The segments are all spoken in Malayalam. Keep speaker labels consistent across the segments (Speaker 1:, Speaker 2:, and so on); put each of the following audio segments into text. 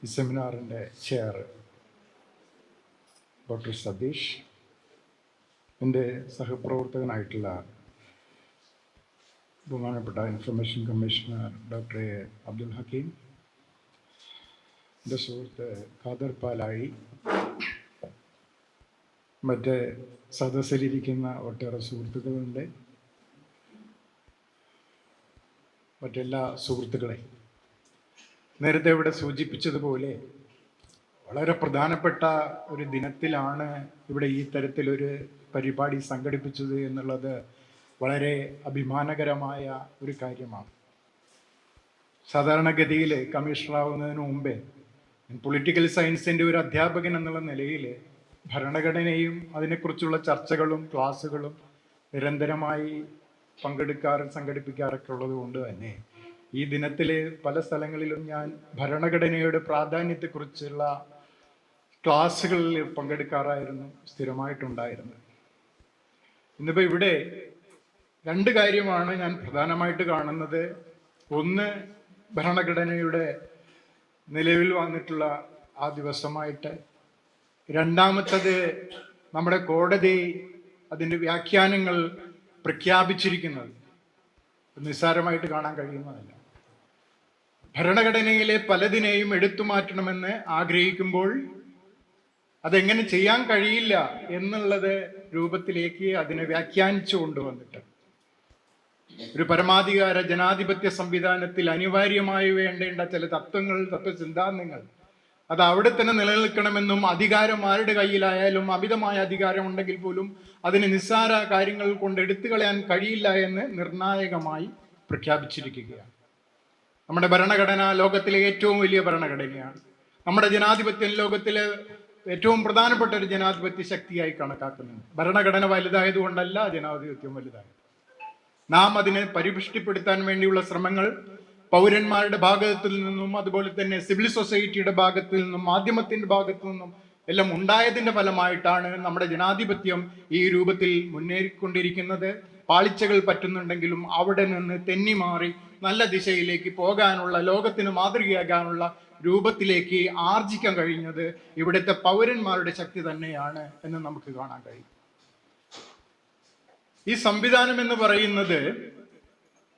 Speaker 1: ഈ സെമിനാറിൻ്റെ ചെയർ ഡോക്ടർ സതീഷ്, എൻ്റെ സഹപ്രവർത്തകനായിട്ടുള്ള ബഹുമാനപ്പെട്ട information commissioner doctor Abdul Hakeem, എൻ്റെ സുഹൃത്ത് ഖാദർ പാലായി, മറ്റ് സദസ്സിലിരിക്കുന്ന ഒട്ടേറെ സുഹൃത്തുക്കളുണ്ട്, മറ്റെല്ലാ സുഹൃത്തുക്കളെ, നേരത്തെ ഇവിടെ സൂചിപ്പിച്ചതുപോലെ വളരെ പ്രധാനപ്പെട്ട ഒരു ദിനത്തിലാണ് ഇവിടെ ഈ തരത്തിലൊരു പരിപാടി സംഘടിപ്പിച്ചത് എന്നുള്ളത് വളരെ അഭിമാനകരമായ ഒരു കാര്യമാണ്. സാധാരണഗതിയിൽ കമ്മീഷണറാവുന്നതിന് മുമ്പേ പൊളിറ്റിക്കൽ സയൻസിൻ്റെ ഒരു അധ്യാപകൻ എന്നുള്ള നിലയിൽ ഭരണഘടനയും അതിനെക്കുറിച്ചുള്ള ചർച്ചകളും ക്ലാസ്സുകളും നിരന്തരമായി സംഘടിപ്പിക്കാറൊക്കെ ഉള്ളത് കൊണ്ട് തന്നെ ഈ ദിനത്തിൽ പല സ്ഥലങ്ങളിലും ഞാൻ ഭരണഘടനയുടെ പ്രാധാന്യത്തെക്കുറിച്ചുള്ള ക്ലാസ്സുകളിൽ പങ്കെടുക്കാറായിരുന്നു സ്ഥിരമായിട്ടുണ്ടായിരുന്നത്. ഇന്നിപ്പോൾ ഇവിടെ രണ്ട് കാര്യമാണ് ഞാൻ പ്രധാനമായിട്ട് കാണുന്നത്. ഒന്ന്, ഭരണഘടനയുടെ നിലവിൽ വന്നിട്ടുള്ള ആ ദിവസമായിട്ട്. രണ്ടാമത്തത്, നമ്മുടെ കോടതി അതിൻ്റെ വ്യാഖ്യാനങ്ങൾ പ്രഖ്യാപിച്ചിരിക്കുന്നത് നിസ്സാരമായിട്ട് കാണാൻ കഴിയുന്നതല്ല. ഭരണഘടനയിലെ പലതിനെയും എടുത്തു മാറ്റണമെന്ന് ആഗ്രഹിക്കുമ്പോൾ അതെങ്ങനെ ചെയ്യാൻ കഴിയില്ല എന്നുള്ളത് രൂപത്തിലേക്ക് അതിനെ വ്യാഖ്യാനിച്ചു കൊണ്ടുവന്നിട്ട് ഒരു പരമാധികാര ജനാധിപത്യ സംവിധാനത്തിൽ അനിവാര്യമായി വേണ്ടേണ്ട ചില തത്വസിദ്ധാന്തങ്ങൾ അത് അവിടെ തന്നെ നിലനിൽക്കണമെന്നും അധികാരം ആരുടെ കയ്യിലായാലും അമിതമായ അധികാരം ഉണ്ടെങ്കിൽ പോലും അതിന് നിസ്സാര കാര്യങ്ങൾ കൊണ്ട് എടുത്തു കളയാൻ കഴിയില്ല എന്ന് നിർണായകമായി പ്രഖ്യാപിച്ചിരിക്കുകയാണ്. നമ്മുടെ ഭരണഘടന ലോകത്തിലെ ഏറ്റവും വലിയ ഭരണഘടനയാണ്. നമ്മുടെ ജനാധിപത്യം ലോകത്തിലെ ഏറ്റവും പ്രധാനപ്പെട്ട ഒരു ജനാധിപത്യ ശക്തിയായി കണക്കാക്കുന്നുണ്ട്. ഭരണഘടന വലുതായതുകൊണ്ടല്ല ജനാധിപത്യം വലുതായത്. നാം അതിനെ പരിപുഷ്ടിപ്പെടുത്താൻ വേണ്ടിയുള്ള ശ്രമങ്ങൾ പൗരന്മാരുടെ ഭാഗത്തിൽ നിന്നും അതുപോലെ തന്നെ സിവിൽ സൊസൈറ്റിയുടെ ഭാഗത്തിൽ നിന്നും മാധ്യമത്തിന്റെ ഭാഗത്തു നിന്നും എല്ലാം ഉണ്ടായതിന്റെ ഫലമായിട്ടാണ് നമ്മുടെ ജനാധിപത്യം ഈ രൂപത്തിൽ മുന്നേറിക്കൊണ്ടിരിക്കുന്നത്. പാളിച്ചകൾ പറ്റുന്നുണ്ടെങ്കിലും അവിടെ നിന്ന് തെന്നി മാറി നല്ല ദിശയിലേക്ക് പോകാനുള്ള, ലോകത്തിന് മാതൃകയാകാനുള്ള രൂപത്തിലേക്ക് ആർജിക്കാൻ കഴിഞ്ഞത് ഇവിടുത്തെ പൗരന്മാരുടെ ശക്തി തന്നെയാണ് എന്ന് നമുക്ക് കാണാൻ കഴിയും. ഈ സംവിധാനം എന്ന് പറയുന്നത്,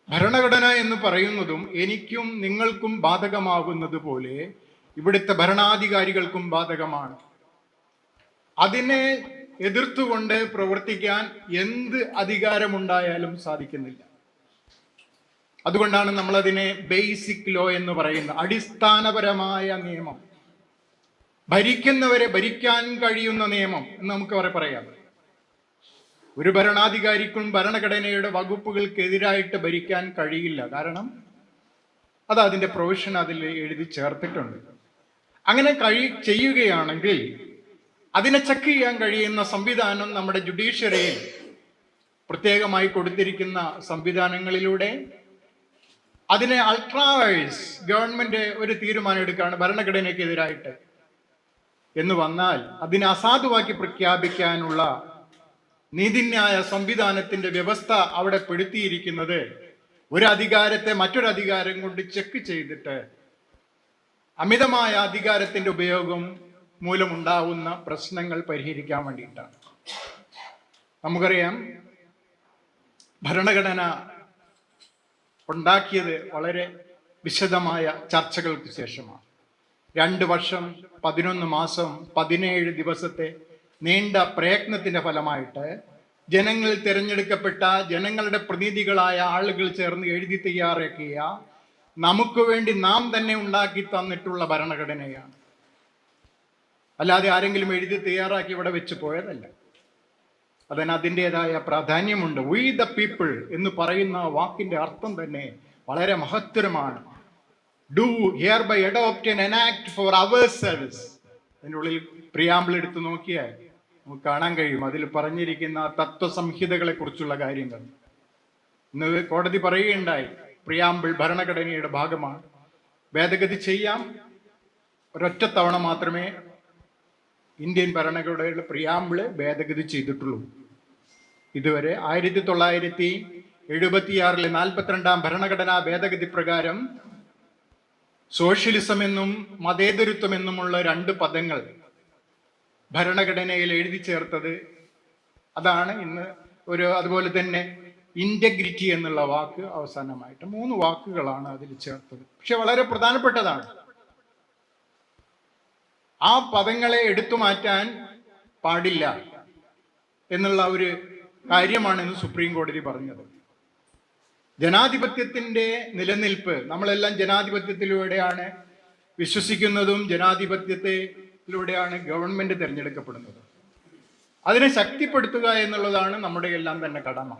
Speaker 1: ഭരണഘടന എന്ന് പറയുന്നതും എനിക്കും നിങ്ങൾക്കും ബാധകമാകുന്നത് പോലെ ഇവിടുത്തെ ഭരണാധികാരികൾക്കും ബാധകമാണ്. അതിനെ എതിർത്തുകൊണ്ട് പ്രവർത്തിക്കാൻ എന്ത് അധികാരമുണ്ടായാലും സാധിക്കുന്നില്ല. അതുകൊണ്ടാണ് നമ്മളതിനെ ബേസിക് ലോ എന്ന് പറയുന്നത്, അടിസ്ഥാനപരമായ നിയമം, ഭരിക്കുന്നവരെ ഭരിക്കാൻ കഴിയുന്ന നിയമം എന്ന് നമുക്ക് പറയാം. ഒരു ഭരണാധികാരിക്കും ഭരണഘടനയുടെ വകുപ്പുകൾക്കെതിരായിട്ട് ഭരിക്കാൻ കഴിയില്ല. കാരണം അത് അതിൻ്റെ പ്രൊവിഷൻ അതിൽ എഴുതി ചേർത്തിട്ടുണ്ട്. അങ്ങനെ ചെയ്യുകയാണെങ്കിൽ അതിനെ ചെക്ക് ചെയ്യാൻ കഴിയുന്ന സംവിധാനം നമ്മുടെ ജുഡീഷ്യറിയിൽ പ്രത്യേകമായി കൊടുത്തിരിക്കുന്ന സംവിധാനങ്ങളിലൂടെ അതിനെ അൾട്രാവൈസ് ഗവൺമെന്റ് ഒരു തീരുമാനം എടുക്കുകയാണ് ഭരണഘടനയ്ക്കെതിരായിട്ട് എന്ന് വന്നാൽ അതിനെ അസാധുവാക്കി പ്രഖ്യാപിക്കാനുള്ള നീതിന്യായ സംവിധാനത്തിന്റെ വ്യവസ്ഥ അവിടെ പെടുത്തിയിരിക്കുന്നത് ഒരു അധികാരത്തെ മറ്റൊരു അധികാരം കൊണ്ട് ചെക്ക് ചെയ്തിട്ട് അമിതമായ അധികാരത്തിന്റെ ഉപയോഗം മൂലമുണ്ടാവുന്ന പ്രശ്നങ്ങൾ പരിഹരിക്കാൻ വേണ്ടിയിട്ടാണ്. നമുക്കറിയാം, ഭരണഘടന ഉണ്ടാക്കിയത് വളരെ വിശദമായ ചർച്ചകൾക്ക് ശേഷമാണ്. 2 വർഷം 11 മാസം 17 ദിവസത്തെ നീണ്ട പ്രയത്നത്തിന്റെ ഫലമായിട്ട് ജനങ്ങൾ തിരഞ്ഞെടുക്കപ്പെട്ട ജനങ്ങളുടെ പ്രതിനിധികളായ ആളുകൾ ചേർന്ന് എഴുതി തയ്യാറാക്കിയ, നമുക്ക് വേണ്ടി നാം തന്നെ ഉണ്ടാക്കി തന്നിട്ടുള്ള ഭരണഘടനയാണ്. അല്ലാതെ ആരെങ്കിലും എഴുതി തയ്യാറാക്കി ഇവിടെ വെച്ച് പോയതല്ല. അതിന് അതിൻ്റെതായ പ്രാധാന്യമുണ്ട്. വി ദ പീപ്പിൾ എന്ന് പറയുന്ന വാക്കിന്റെ അർത്ഥം തന്നെ വളരെ മഹത്തരമാണ്. Do hereby adopt an enact for our service. അതിൻ്റെ ഉള്ളിൽ പ്രിയാമ്പിൾ എടുത്ത് നോക്കിയാൽ നമുക്ക് കാണാൻ കഴിയും അതിൽ പറഞ്ഞിരിക്കുന്ന തത്വസംഹിതകളെ കുറിച്ചുള്ള കാര്യങ്ങൾ. ഇന്ന് കോടതി പറയുകയുണ്ടായി, പ്രിയാമ്പിൾ ഭരണഘടനയുടെ ഭാഗമാണ്, ഭേദഗതി ചെയ്യാം. ഒരൊറ്റ തവണ മാത്രമേ ഇന്ത്യൻ ഭരണഘടനയുടെ പ്രിയാമ്പിള് ഭേദഗതി ചെയ്തിട്ടുള്ളൂ. ഇതുവരെ 1976 42-ാം ഭരണഘടനാ ഭേദഗതി പ്രകാരം സോഷ്യലിസം എന്നും മതേതരത്വം എന്നുമുള്ള രണ്ട് പദങ്ങൾ ഭരണഘടനയിൽ എഴുതി ചേർത്തത്. അതാണ് ഇന്ന് അതുപോലെ തന്നെ ഇന്റഗ്രിറ്റി എന്നുള്ള വാക്ക് അവസാനമായിട്ട് 3 വാക്കുകളാണ് അതിൽ ചേർത്തത്. പക്ഷെ വളരെ പ്രധാനപ്പെട്ടതാണ്. ആ പദങ്ങളെ എടുത്തു മാറ്റാൻ പാടില്ല എന്നുള്ള ഒരു കാര്യമാണ് ഇന്ന് സുപ്രീം കോടതി പറഞ്ഞത്. ജനാധിപത്യത്തിന്റെ നിലനിൽപ്പ്, നമ്മളെല്ലാം ജനാധിപത്യത്തിലൂടെയാണ് വിശ്വസിക്കുന്നതും ജനാധിപത്യത്തിലൂടെയാണ് ഗവൺമെന്റ് തിരഞ്ഞെടുക്കപ്പെടുന്നത്. അതിനെ ശക്തിപ്പെടുത്തുക എന്നുള്ളതാണ് നമ്മുടെ എല്ലാം തന്നെ കടമ.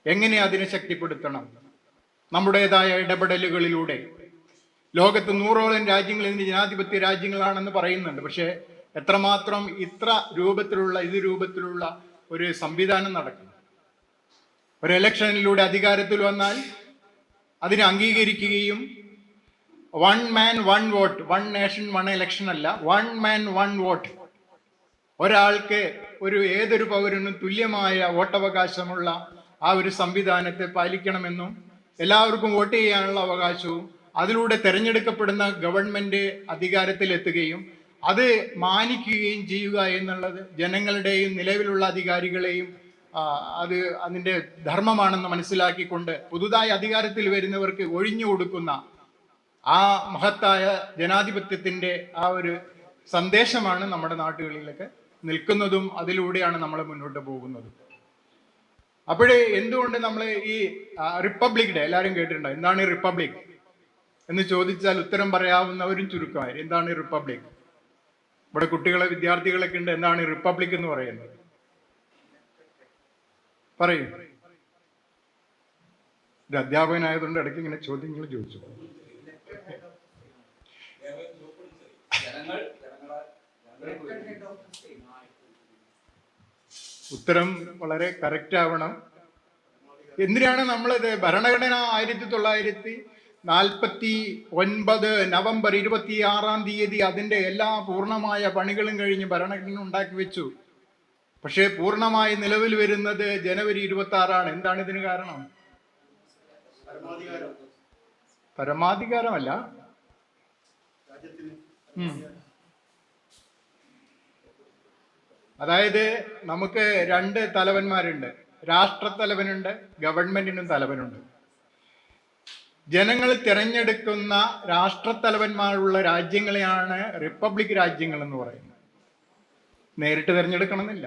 Speaker 1: എങ്ങനെ അതിനെ ശക്തിപ്പെടുത്തണം? നമ്മുടേതായ ഇടപെടലുകളിലൂടെ. ലോകത്ത് 100ഓളം രാജ്യങ്ങൾ ഇന്ന് ജനാധിപത്യ രാജ്യങ്ങളാണെന്ന് പറയുന്നുണ്ട്. പക്ഷെ എത്രമാത്രം ഇത് രൂപത്തിലുള്ള ഒരു സംവിധാനം നടക്കുന്നു? ഒരു ഇലക്ഷനിലൂടെ അധികാരത്തിൽ വന്നാൽ അതിനെ അംഗീകരിക്കുകയും 1 man 1 vote, 1 nation 1 election അല്ല, 1 man 1 vote, ഒരാൾക്ക് ഏതൊരു പൗരനും തുല്യമായ വോട്ടവകാശമുള്ള ആ ഒരു സംവിധാനത്തെ പാലിക്കണമെന്നും എല്ലാവർക്കും വോട്ട് ചെയ്യാനുള്ള അവകാശവും അതിലൂടെ തെരഞ്ഞെടുക്കപ്പെടുന്ന ഗവൺമെന്റ് അധികാരത്തിലെത്തുകയും അത് മാനിക്കുകയും ചെയ്യുക എന്നുള്ളത് ജനങ്ങളുടെയും നിലവിലുള്ള അധികാരികളെയും അതിൻ്റെ ധർമ്മമാണെന്ന് മനസ്സിലാക്കിക്കൊണ്ട് പുതുതായി അധികാരത്തിൽ വരുന്നവർക്ക് ഒഴിഞ്ഞു കൊടുക്കുന്ന ആ മഹത്തായ ജനാധിപത്യത്തിൻ്റെ ആ ഒരു സന്ദേശമാണ് നമ്മുടെ നാട്ടുകളിലൊക്കെ നിൽക്കുന്നതും അതിലൂടെയാണ് നമ്മൾ മുന്നോട്ട് പോകുന്നതും. അപ്പോഴേ എന്തുകൊണ്ട് നമ്മൾ ഈ റിപ്പബ്ലിക് ഡേ എല്ലാവരും കേട്ടിട്ടുണ്ടോ? എന്താണ് ഈ റിപ്പബ്ലിക് എന്ന് ചോദിച്ചാൽ ഉത്തരം പറയാവുന്നവരും ചുരുക്കമായി. എന്താണ് ഈ റിപ്പബ്ലിക്? ഇവിടെ വിദ്യാർത്ഥികളൊക്കെ ഉണ്ട്. എന്താണ് ഈ റിപ്പബ്ലിക് എന്ന് പറയുന്നത്? പറയൂ. ഒരു അധ്യാപകനായതുകൊണ്ട് ഇടയ്ക്ക് ഇങ്ങനെ ചോദ്യങ്ങൾ ചോദിച്ചു. ഉത്തരം വളരെ കറക്റ്റ് ആവണം. എന്തിനാണ് നമ്മളിത് ഭരണഘടന 1949 നവംബർ 26 അതിൻ്റെ എല്ലാ പൂർണ്ണമായ പണികളും കഴിഞ്ഞ് ഭരണഘടന ഉണ്ടാക്കി വെച്ചു. പക്ഷേ പൂർണ്ണമായി നിലവിൽ വരുന്നത് ജനുവരി 26. എന്താണ് ഇതിന് കാരണം? പരമാധികാരമല്ല. അതായത് നമുക്ക് 2 തലവന്മാരുണ്ട്. രാഷ്ട്രത്തലവനുണ്ട്, ഗവൺമെന്റിനും തലവനുണ്ട്. ജനങ്ങൾ തിരഞ്ഞെടുക്കുന്ന രാഷ്ട്രത്തലവന്മാരുള്ള രാജ്യങ്ങളെയാണ് റിപ്പബ്ലിക് രാജ്യങ്ങൾ എന്ന് പറയുന്നത്. നേരിട്ട് തിരഞ്ഞെടുക്കണമെന്നില്ല.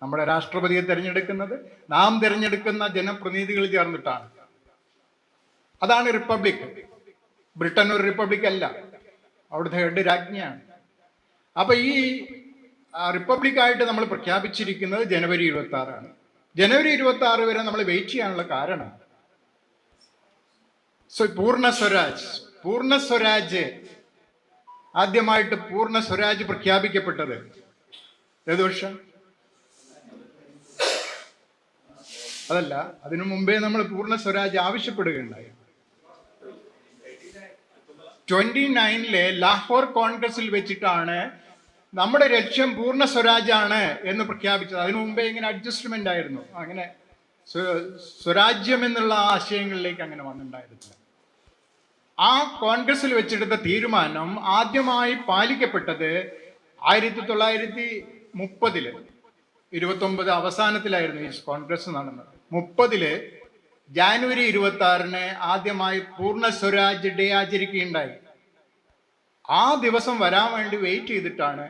Speaker 1: നമ്മുടെ രാഷ്ട്രപതിയെ തിരഞ്ഞെടുക്കുന്നത് നാം തിരഞ്ഞെടുക്കുന്ന ജനപ്രതിനിധികൾ ചേർന്നിട്ടാണ്. അതാണ് റിപ്പബ്ലിക്. ബ്രിട്ടൻ ഒരു റിപ്പബ്ലിക് അല്ല, അവിടുത്തെ ഹെഡ് രാജ്ഞിയാണ്. അപ്പൊ ഈ റിപ്പബ്ലിക്കായിട്ട് നമ്മൾ പ്രഖ്യാപിച്ചിരിക്കുന്നത് ജനുവരി 26. ജനുവരി 26 വരെ നമ്മൾ വെയിറ്റ് ചെയ്യാനുള്ള കാരണം പൂർണ്ണ സ്വരാജ് ആദ്യമായിട്ട് പൂർണ്ണ സ്വരാജ് പ്രഖ്യാപിക്കപ്പെട്ടത് ഏത് വർഷം? അതല്ല, അതിനു മുമ്പേ നമ്മൾ പൂർണ്ണ സ്വരാജ് ആവശ്യപ്പെടുകയുണ്ടായി. 29 ലാഹോർ കോൺഗ്രസിൽ വെച്ചിട്ടാണ് നമ്മുടെ ലക്ഷ്യം പൂർണ്ണ സ്വരാജാണ് എന്ന് പ്രഖ്യാപിച്ചത്. അതിനു മുമ്പേ ഇങ്ങനെ അഡ്ജസ്റ്റ്മെന്റ് ആയിരുന്നു. അങ്ങനെ സ്വരാജ്യം എന്നുള്ള ആശയങ്ങളിലേക്ക് അങ്ങനെ വന്നിട്ടുണ്ടായിരുന്നില്ല. ആ കോൺഗ്രസിൽ വെച്ചെടുത്ത തീരുമാനം ആദ്യമായി പാലിക്കപ്പെട്ടത് 1930 29 അവസാനത്തിലായിരുന്നു ഈ കോൺഗ്രസ് നടന്നത്. 30 ജാനുവരി 26 ആദ്യമായി പൂർണ്ണ സ്വരാജ് ഡേ ആചരിക്കുകയുണ്ടായി. ആ ദിവസം വരാൻ വേണ്ടി വെയിറ്റ് ചെയ്തിട്ടാണ്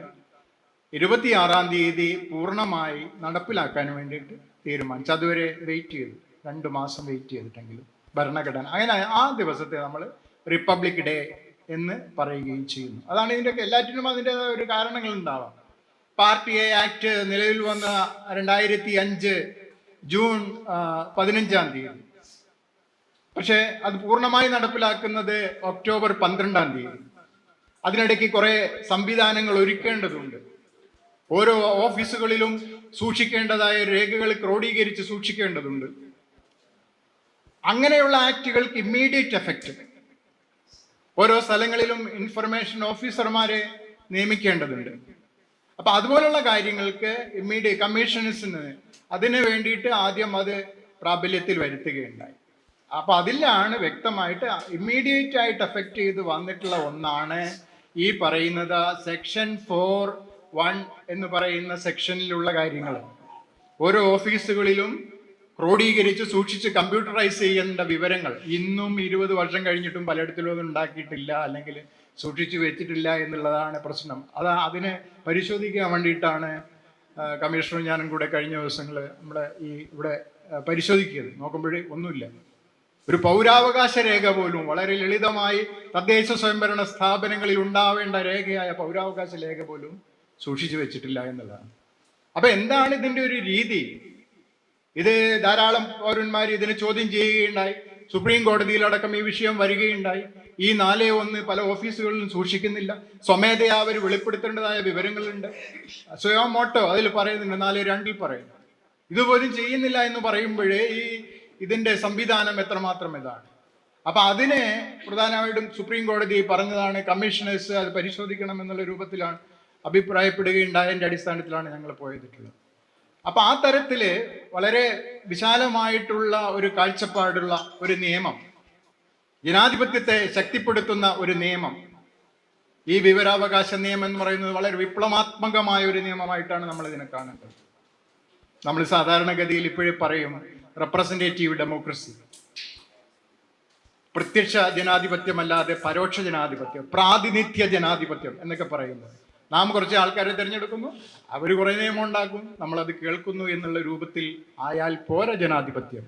Speaker 1: 26 പൂർണ്ണമായി നടപ്പിലാക്കാൻ വേണ്ടിയിട്ട് തീരുമാനിച്ചു. അതുവരെ വെയിറ്റ് ചെയ്തു, 2 മാസം വെയിറ്റ് ചെയ്തിട്ടെങ്കിലും ഭരണഘടന. അങ്ങനെ ആ ദിവസത്തെ നമ്മൾ റിപ്പബ്ലിക് ഡേ എന്ന് പറയുകയും ചെയ്യുന്നു. അതാണ് ഇതിൻ്റെയൊക്കെ എല്ലാറ്റിനും അതിൻ്റെതായ ഒരു കാരണങ്ങൾ ഉണ്ടാവാം. പാർട്ടി ആക്ട് നിലവിൽ വന്ന 2005 ജൂൺ 15. പക്ഷെ അത് പൂർണ്ണമായി നടപ്പിലാക്കുന്നത് ഒക്ടോബർ 12. അതിനിടയ്ക്ക് കുറെ സംവിധാനങ്ങൾ ഒരുക്കേണ്ടതുണ്ട്. ഓരോ ഓഫീസുകളിലും സൂക്ഷിക്കേണ്ടതായ രേഖകൾ ക്രോഡീകരിച്ച് സൂക്ഷിക്കേണ്ടതുണ്ട്. അങ്ങനെയുള്ള ആക്ടുകൾക്ക് ഇമ്മീഡിയറ്റ് എഫക്റ്റ്. ഓരോ സ്ഥലങ്ങളിലും ഇൻഫർമേഷൻ ഓഫീസർമാരെ നിയമിക്കേണ്ടതുണ്ട്. അപ്പൊ അതുപോലുള്ള കാര്യങ്ങൾക്ക് കമ്മീഷൻസിന് അതിന് വേണ്ടിയിട്ട് ആദ്യം അത് പ്രാബല്യത്തിൽ വരുത്തുകയുണ്ടായി. അപ്പൊ അതിലാണ് വ്യക്തമായിട്ട് ഇമ്മീഡിയറ്റ് ആയിട്ട് എഫക്റ്റ് ചെയ്ത് വന്നിട്ടുള്ള ഒന്നാണ് ഈ പറയുന്നത് സെക്ഷൻ 4(1) എന്ന് പറയുന്ന സെക്ഷനിലുള്ള കാര്യങ്ങൾ. ഓരോ ഓഫീസുകളിലും ക്രോഡീകരിച്ച് സൂക്ഷിച്ച് കമ്പ്യൂട്ടറൈസ് ചെയ്യേണ്ട വിവരങ്ങൾ ഇന്നും 20 വർഷം കഴിഞ്ഞിട്ടും പലയിടത്തിലും ഒന്നും ഉണ്ടാക്കിയിട്ടില്ല, അല്ലെങ്കിൽ സൂക്ഷിച്ചു വെച്ചിട്ടില്ല എന്നുള്ളതാണ് പ്രശ്നം. അതിനെ പരിശോധിക്കാൻ വേണ്ടിയിട്ടാണ് കമ്മീഷണറും ഞാനും കൂടെ കഴിഞ്ഞ ദിവസങ്ങൾ ഇവിടെ പരിശോധിക്കുന്നത്. നോക്കുമ്പോഴേ ഒന്നുമില്ല. ഒരു പൗരാവകാശ രേഖ പോലും, വളരെ ലളിതമായി തദ്ദേശ സ്വയംഭരണ സ്ഥാപനങ്ങളിൽ ഉണ്ടാവേണ്ട രേഖയായ പൗരാവകാശ രേഖ പോലും സൂക്ഷിച്ചു വെച്ചിട്ടില്ല എന്നുള്ളതാണ്. അപ്പൊ എന്താണ് ഇതിന്റെ ഒരു രീതി? ഇത് ധാരാളം പൗരന്മാർ ഇതിനെ ചോദ്യം ചെയ്യുകയുണ്ടായി. സുപ്രീം കോടതിയിലടക്കം ഈ വിഷയം വരികയുണ്ടായി. ഈ 4(1) പല ഓഫീസുകളിലും സൂക്ഷിക്കുന്നില്ല. സ്വമേധയാ അവർ വെളിപ്പെടുത്തേണ്ടതായ വിവരങ്ങളുണ്ട്. സ്വയം മോട്ടോ അതിൽ പറയുന്നുണ്ട്, 4(2) പറയുന്നു. ഇതുപോലും ചെയ്യുന്നില്ല എന്ന് പറയുമ്പോഴേ ഇതിന്റെ സംവിധാനം എത്രമാത്രം ഇതാണ്. അപ്പൊ അതിനെ പ്രധാനമായിട്ടും സുപ്രീം കോടതി പറഞ്ഞതാണ്, കമ്മീഷണേഴ്സ് അത് പരിശോധിക്കണം എന്നുള്ള രൂപത്തിലാണ് അഭിപ്രായപ്പെടുകയുണ്ടായതിന്റെ അടിസ്ഥാനത്തിലാണ് ഞങ്ങൾ പോയിട്ടുള്ളത്. അപ്പൊ ആ തരത്തില് വളരെ വിശാലമായിട്ടുള്ള ഒരു കാഴ്ചപ്പാടുള്ള ഒരു നിയമം, ജനാധിപത്യത്തെ ശക്തിപ്പെടുത്തുന്ന ഒരു നിയമം, ഈ വിവരാവകാശ നിയമം എന്ന് പറയുന്നത് വളരെ വിപ്ലവാത്മകമായ ഒരു നിയമമായിട്ടാണ് നമ്മൾ ഇതിനെ കാണേണ്ടത്. നമ്മൾ സാധാരണഗതിയിൽ ഇപ്പോഴും പറയും റെപ്രസെന്റേറ്റീവ് ഡെമോക്രസി, പ്രത്യക്ഷ ജനാധിപത്യമല്ലാതെ പരോക്ഷ ജനാധിപത്യം, പ്രാതിനിധ്യ ജനാധിപത്യം എന്നൊക്കെ പറയുന്നത്. നാം കുറച്ച് ആൾക്കാരെ തിരഞ്ഞെടുക്കുന്നു, അവർ കുറേ നിയമം ഉണ്ടാക്കും, നമ്മളത് കേൾക്കുന്നു എന്നുള്ള രൂപത്തിൽ ആയാൽ പോര ജനാധിപത്യം.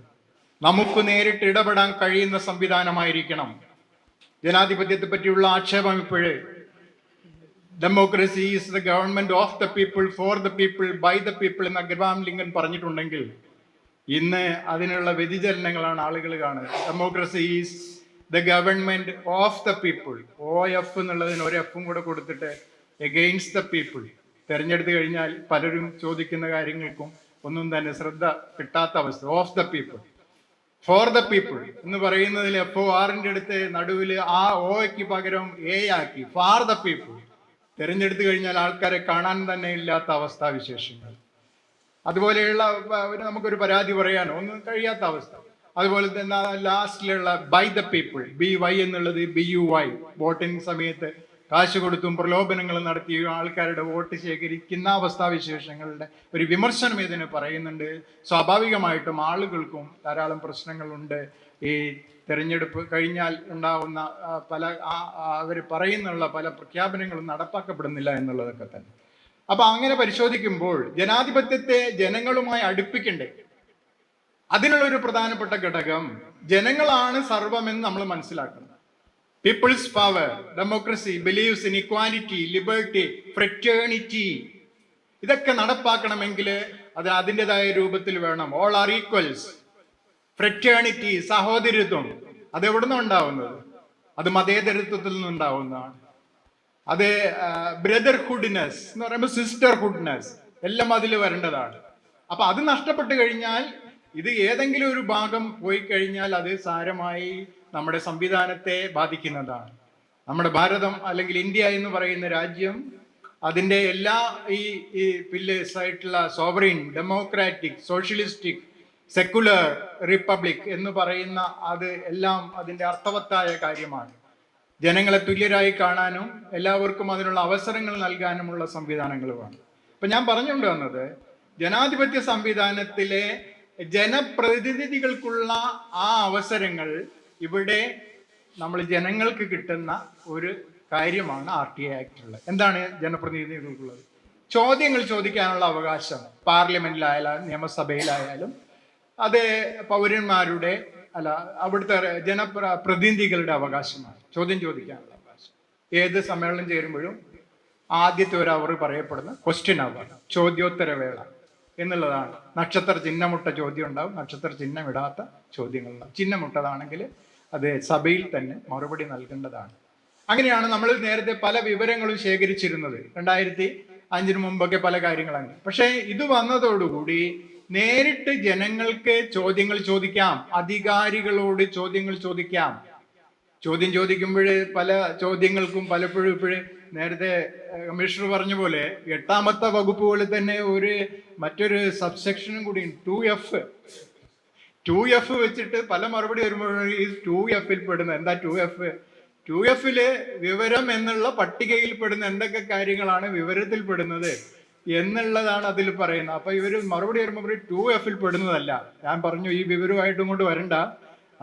Speaker 1: നമുക്ക് നേരിട്ട് ഇടപെടാൻ കഴിയുന്ന സംവിധാനമായിരിക്കണം. ജനാധിപത്യത്തെ പറ്റിയുള്ള ആക്ഷേപം ഇപ്പോഴേ democracy is the government of the people, for the people, by the people എന്ന് അബ്രഹാം ലിങ്കൻ പറഞ്ഞിട്ടുണ്ടെങ്കിൽ ഇന്ന് അതിനുള്ള വ്യതിചലനങ്ങളാണ് ആളുകൾ കാണുന്നത്. Democracy is the government of the people, OF എന്നുള്ളതിന് ഒരു എഫും കൂടെ കൊടുത്തിട്ട് എഗെയിൻസ്റ്റ് ദ പീപ്പിൾ. തെരഞ്ഞെടുത്ത് കഴിഞ്ഞാൽ പലരും ചോദിക്കുന്ന കാര്യങ്ങൾക്കും ഒന്നും തന്നെ ശ്രദ്ധ കിട്ടാത്ത അവസ്ഥ. Of the people, for the people എന്ന് പറയുന്നതിൽ FORന്റെ അടുത്ത് നടുവിൽ ആ Oയ്ക്ക് പകരം A ആക്കി, ഫാർ ദ പീപ്പിൾ. തെരഞ്ഞെടുത്ത് കഴിഞ്ഞാൽ ആൾക്കാരെ കാണാൻ തന്നെ ഇല്ലാത്ത അവസ്ഥാവിശേഷങ്ങൾ. അതുപോലെയുള്ള നമുക്കൊരു പരാതി പറയാനോ ഒന്നും കഴിയാത്ത അവസ്ഥ. അതുപോലെ തന്നെ ലാസ്റ്റിലുള്ള ബൈ ദ പീപ്പിൾ, BY എന്നുള്ളത് BUY, വോട്ടിംഗ് സമയത്ത് കാശ് കൊടുത്തും പ്രലോഭനങ്ങൾ നടത്തിയും ആൾക്കാരുടെ വോട്ട് ശേഖരിക്കുന്ന അവസ്ഥാവിശേഷങ്ങളുടെ ഒരു വിമർശനം ഇതിന് പറയുന്നുണ്ട്. സ്വാഭാവികമായിട്ടും ആളുകൾക്കും ധാരാളം പ്രശ്നങ്ങളുണ്ട്. ഈ തെരഞ്ഞെടുപ്പ് കഴിഞ്ഞാൽ ഉണ്ടാവുന്ന പല അവർ പറയുന്നുള്ള പല പ്രഖ്യാപനങ്ങളും നടപ്പാക്കപ്പെടുന്നില്ല എന്നുള്ളതൊക്കെ തന്നെ. അപ്പൊ അങ്ങനെ പരിശോധിക്കുമ്പോൾ ജനാധിപത്യത്തെ ജനങ്ങളുമായി അടുപ്പിക്കണ്ടേ? അതിനുള്ള ഒരു പ്രധാനപ്പെട്ട ഘടകം ജനങ്ങളാണ് സർവമെന്ന് നമ്മൾ മനസ്സിലാക്കണം. People's power, democracy, believes in equality, liberty, fraternity, ഇതൊക്കെ നടപ്പാക്കണമെങ്കിൽ അത് അതിൻ്റെതായ രൂപത്തിൽ വേണം. All are equals. ഫ്രറ്റേണിറ്റി, സഹോദരത്വം, അത് എവിടുന്ന് ഉണ്ടാവുന്നത്? അത് മതേതരത്വത്തിൽ നിന്നുണ്ടാവുന്നതാണ്. അത് ബ്രദർഹുഡ്നെസ് എന്ന് പറയുമ്പോൾ സിസ്റ്റർഹുഡ്നെസ് എല്ലാം അതിൽ വരേണ്ടതാണ്. അപ്പൊ അത് നഷ്ടപ്പെട്ടു കഴിഞ്ഞാൽ, ഇത് ഏതെങ്കിലും ഒരു ഭാഗം പോയി കഴിഞ്ഞാൽ അത് സാരമായി നമ്മുടെ സംവിധാനത്തെ ബാധിക്കുന്നതാണ്. നമ്മുടെ ഭാരതം അല്ലെങ്കിൽ ഇന്ത്യ എന്ന് പറയുന്ന രാജ്യം അതിൻ്റെ എല്ലാ ഈ പില്ലേഴ്സ് ആയിട്ടുള്ള sovereign, democratic, socialistic, secular republic എന്ന് പറയുന്ന അത് എല്ലാം അതിൻ്റെ അർത്ഥവത്തായ കാര്യമാണ്. ജനങ്ങളെ തുല്യരായി കാണാനും എല്ലാവർക്കും അതിനുള്ള അവസരങ്ങൾ നൽകാനുമുള്ള സംവിധാനങ്ങളുമാണ്. ഇപ്പം ഞാൻ പറഞ്ഞുകൊണ്ട് വന്നത്, ജനാധിപത്യ സംവിധാനത്തിലെ ജനപ്രതിനിധികൾക്കുള്ള ആ അവസരങ്ങൾ ഇവിടെ നമ്മൾ ജനങ്ങൾക്ക് കിട്ടുന്ന ഒരു കാര്യമാണ് RTI ആക്ടുള്ളത്. എന്താണ് ജനപ്രതിനിധികൾക്കുള്ളത്? ചോദ്യങ്ങൾ ചോദിക്കാനുള്ള അവകാശം. പാർലമെന്റിലായാലും നിയമസഭയിലായാലും അത് പൗരന്മാരുടെ അവിടുത്തെ ജനപ്രതിനിധികളുടെ അവകാശമാണ് ചോദ്യം ചോദിക്കാനുള്ള അവകാശം. ഏത് സമ്മേളനം ചേരുമ്പോഴും ആദ്യത്തെ ഒരു അവർ പറയപ്പെടുന്ന ക്വസ്റ്റ്യൻ അവർ, ചോദ്യോത്തരവേള എന്നുള്ളതാണ്. നക്ഷത്ര ചിഹ്നമുട്ട ചോദ്യം ഉണ്ടാവും, നക്ഷത്ര ചിഹ്നം ഇടാത്ത ചോദ്യങ്ങളുണ്ടാവും. ചിഹ്നമുട്ടതാണെങ്കിൽ അത് സഭയിൽ തന്നെ മറുപടി നൽകേണ്ടതാണ്. അങ്ങനെയാണ് നമ്മൾ നേരത്തെ പല വിവരങ്ങളും ശേഖരിച്ചിരുന്നത്. 2005 മുമ്പൊക്കെ പല കാര്യങ്ങളാണ്. പക്ഷേ ഇത് വന്നതോടുകൂടി നേരിട്ട് ജനങ്ങൾക്ക് ചോദ്യങ്ങൾ ചോദിക്കാം, അധികാരികളോട് ചോദ്യങ്ങൾ ചോദിക്കാം. ചോദ്യം ചോദിക്കുമ്പോൾ പല ചോദ്യങ്ങൾക്കും പലപ്പോഴും ഇപ്പോഴും നേരത്തെ കമ്മീഷണർ പറഞ്ഞ പോലെ 8ാമത്തെ വകുപ്പ് പോലെ തന്നെ മറ്റൊരു സബ്സെക്ഷനും കൂടി 2F 2F വെച്ചിട്ട് പല മറുപടി വരുമ്പോഴും ഈ 2Fൽ പെടുന്ന എന്താ 2F? 2Fല് വിവരം എന്നുള്ള പട്ടികയിൽ പെടുന്ന എന്തൊക്കെ കാര്യങ്ങളാണ് വിവരത്തിൽ പെടുന്നത് എന്നുള്ളതാണ് അതിൽ പറയുന്നത്. അപ്പൊ ഇവര് മറുപടി വരുമ്പോൾ 2Fൽ പെടുന്നതല്ല. ഞാൻ പറഞ്ഞു ഈ വിവരമായിട്ടും കൊണ്ട് വരണ്ട,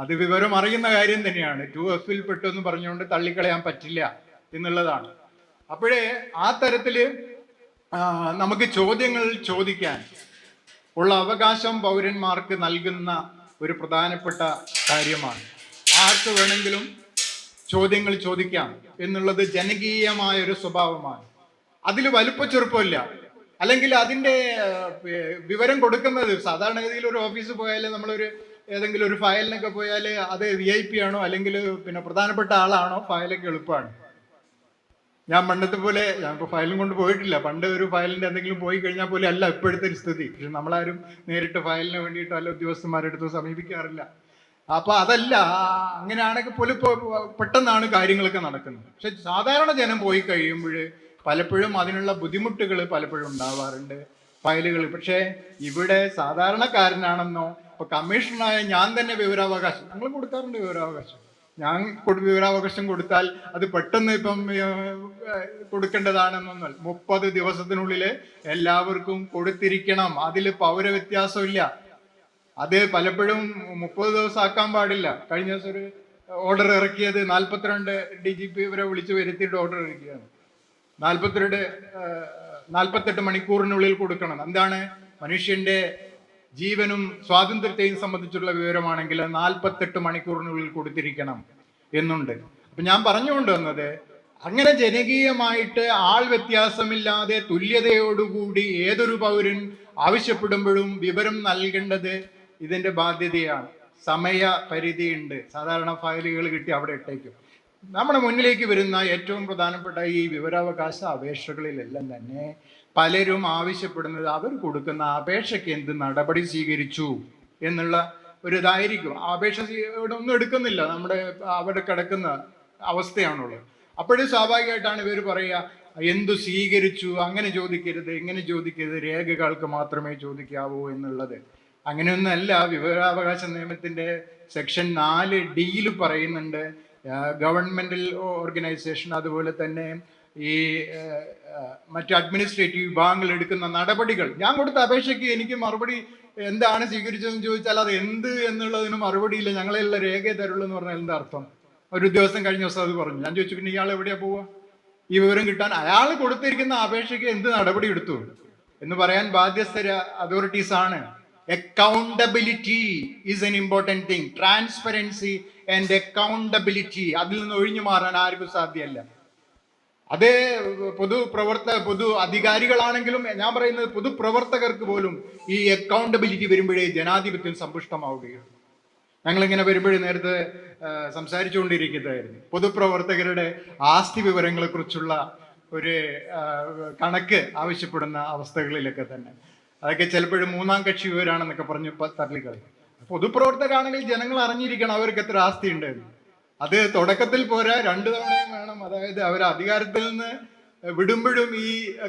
Speaker 1: അത് വിവരം അറിയുന്ന കാര്യം തന്നെയാണ്. 2Fൽ പെട്ടു എന്ന് പറഞ്ഞുകൊണ്ട് തള്ളിക്കളയാൻ പറ്റില്ല എന്നുള്ളതാണ്. അപ്പോഴേ ആ തരത്തില് നമുക്ക് ചോദ്യങ്ങൾ ചോദിക്കാൻ ഉള്ള അവകാശം പൗരന്മാർക്ക് നൽകുന്ന ഒരു പ്രധാനപ്പെട്ട കാര്യമാണ്. ആർക്ക് വേണമെങ്കിലും ചോദ്യങ്ങൾ ചോദിക്കാം എന്നുള്ളത് ജനകീയമായ ഒരു സ്വഭാവമാണ്. അതിൽ വലുപ്പ ചെറുപ്പമില്ല. അല്ലെങ്കിൽ അതിൻ്റെ വിവരം കൊടുക്കുന്നത് സാധാരണഗതിയിൽ ഒരു ഓഫീസിൽ പോയാൽ നമ്മളൊരു ഏതെങ്കിലും ഒരു ഫയലിനൊക്കെ പോയാൽ അത് VIP ആണോ അല്ലെങ്കിൽ പിന്നെ പ്രധാനപ്പെട്ട ആളാണോ ഫയലൊക്കെ എളുപ്പമാണ്. ഞാൻ പണ്ടത്തെ പോലെ ഞാനിപ്പോൾ ഫയലും കൊണ്ട് പോയിട്ടില്ല. പണ്ട് ഒരു ഫയലിൻ്റെ എന്തെങ്കിലും പോയി കഴിഞ്ഞാൽ പോലെ അല്ല ഇപ്പോഴത്തെ ഒരു സ്ഥിതി. പക്ഷെ നമ്മളാരും നേരിട്ട് ഫയലിന് വേണ്ടിയിട്ട് അല്ല ഉദ്യോഗസ്ഥന്മാരുടെ അടുത്ത് സമീപിക്കാറില്ല. അപ്പൊ അതല്ല, അങ്ങനെയാണെങ്കിൽ പോലും പെട്ടെന്നാണ് കാര്യങ്ങളൊക്കെ നടക്കുന്നത്. പക്ഷെ സാധാരണ ജനം പോയി കഴിയുമ്പോൾ പലപ്പോഴും അതിനുള്ള ബുദ്ധിമുട്ടുകൾ പലപ്പോഴും ഉണ്ടാവാറുണ്ട് ഫയലുകൾ. പക്ഷേ ഇവിടെ സാധാരണക്കാരനാണെന്നോ ഇപ്പൊ കമ്മീഷണറായ ഞാൻ തന്നെ വിവരാവകാശം ഞങ്ങൾ കൊടുക്കാറുണ്ട്. വിവരാവകാശം ഞാൻ വിവരാവകാശം കൊടുത്താൽ അത് പെട്ടെന്ന് ഇപ്പം കൊടുക്കേണ്ടതാണെന്നൊന്നല്ല. 30 ദിവസത്തിനുള്ളിൽ എല്ലാവർക്കും കൊടുത്തിരിക്കണം. അതിൽ പൗര വ്യത്യാസമില്ല. അത് പലപ്പോഴും 30 ദിവസം ആക്കാൻ പാടില്ല. കഴിഞ്ഞ ദിവസം ഒരു ഓർഡർ ഇറക്കിയത് 42 DGP ഇവരെ വിളിച്ചു വരുത്തിയിട്ട് ഓർഡർ ഇറക്കിയാണ്. 48 മണിക്കൂറിനുള്ളിൽ കൊടുക്കണം. എന്താണ്? മനുഷ്യന്റെ ജീവനും സ്വാതന്ത്ര്യത്തെയും സംബന്ധിച്ചുള്ള വിവരമാണെങ്കിൽ 48 മണിക്കൂറിനുള്ളിൽ കൊടുത്തിരിക്കണം എന്നുണ്ട്. അപ്പൊ ഞാൻ പറഞ്ഞുകൊണ്ട് വന്നത്, അങ്ങനെ ജനകീയമായിട്ട് ആൾ വ്യത്യാസമില്ലാതെ തുല്യതയോടുകൂടി ഏതൊരു പൗരൻ ആവശ്യപ്പെടുമ്പോഴും വിവരം നൽകേണ്ടത് ഇതിന്റെ ബാധ്യതയാണ്. സമയ പരിധിയുണ്ട്. സാധാരണ ഫയലുകൾ കിട്ടി അവിടെ ഇട്ടേക്കും. നമ്മുടെ മുന്നിലേക്ക് വരുന്ന ഏറ്റവും പ്രധാനപ്പെട്ട ഈ വിവരാവകാശ അപേക്ഷകളിലെല്ലാം തന്നെ പലരും ആവശ്യപ്പെടുന്നത് അവർ കൊടുക്കുന്ന അപേക്ഷയ്ക്ക് എന്ത് നടപടി സ്വീകരിച്ചു എന്നുള്ള ഒരു ഇതായിരിക്കും. അപേക്ഷ ഒന്നും എടുക്കുന്നില്ല, നമ്മുടെ അവിടെ കിടക്കുന്ന അവസ്ഥയാണുള്ളത്. അപ്പോഴും സ്വാഭാവികമായിട്ടാണ് ഇവർ പറയുക എന്തു സ്വീകരിച്ചു, അങ്ങനെ ചോദിക്കരുത്, ഇങ്ങനെ ചോദിക്കരുത്, രേഖകൾക്ക് മാത്രമേ ചോദിക്കാവൂ എന്നുള്ളത്. അങ്ങനെയൊന്നല്ല. വിവരാവകാശ നിയമത്തിന്റെ സെക്ഷൻ 4D പറയുന്നുണ്ട് ഗവൺമെന്റൽ ഓർഗനൈസേഷൻ അതുപോലെ തന്നെ ഈ മറ്റ് അഡ്മിനിസ്ട്രേറ്റീവ് വിഭാഗങ്ങൾ എടുക്കുന്ന നടപടികൾ. ഞാൻ കൊടുത്ത അപേക്ഷയ്ക്ക് എനിക്ക് മറുപടി എന്താണ് സ്വീകരിച്ചതെന്ന് ചോദിച്ചാൽ അത് എന്ത് എന്നുള്ളതിന് മറുപടിയില്ല, ഞങ്ങളെല്ലാം രേഖ തരുള്ളൂ എന്ന് പറഞ്ഞാൽ എന്താ അർത്ഥം? ഒരു ദിവസം കഴിഞ്ഞ ദിവസം അത് പറഞ്ഞു. ഞാൻ ചോദിച്ചു പിന്നെ ഇയാൾ എവിടെയാ പോവുക ഈ വിവരം കിട്ടാൻ? അയാൾ കൊടുത്തിരിക്കുന്ന അപേക്ഷയ്ക്ക് എന്ത് നടപടി എടുത്തു എന്ന് പറയാൻ ബാധ്യസ്ഥ അതോറിറ്റീസ് ആണ്. Accountability is an important thing. Transparency and accountability, അതിൽ നിന്ന് ഒഴിഞ്ഞു മാറാൻ ആർക്കും സാധ്യമല്ല. അത് പൊതു അധികാരികളാണെങ്കിലും ഞാൻ പറയുന്നത് പൊതുപ്രവർത്തകർക്ക് പോലും ഈ അക്കൗണ്ടബിലിറ്റി വരുമ്പോഴേ ജനാധിപത്യം സമ്പുഷ്ടമാവുകയുള്ളൂ. ഞങ്ങളിങ്ങനെ വരുമ്പോഴേ നേരത്തെ സംസാരിച്ചുകൊണ്ടിരിക്കുന്നതായിരുന്നു പൊതുപ്രവർത്തകരുടെ ആസ്തി വിവരങ്ങളെ കുറിച്ചുള്ള ഒരു കണക്ക് ആവശ്യപ്പെടുന്ന അവസ്ഥകളിലൊക്കെ തന്നെ. അതൊക്കെ ചിലപ്പോഴും 3-ാം കക്ഷി വിവരാണെന്നൊക്കെ പറഞ്ഞ് തള്ളിക്കളയും. പൊതുപ്രവർത്തകരാണെങ്കിൽ ജനങ്ങൾ അറിഞ്ഞിരിക്കണം അവർക്ക് എത്ര ആസ്തി ഉണ്ടെന്ന്. അത് തുടക്കത്തിൽ പോരാ, 2 തവണയും വേണം. അതായത് അവർ അധികാരത്തിൽ നിന്ന് വിടുമ്പോഴും ഈ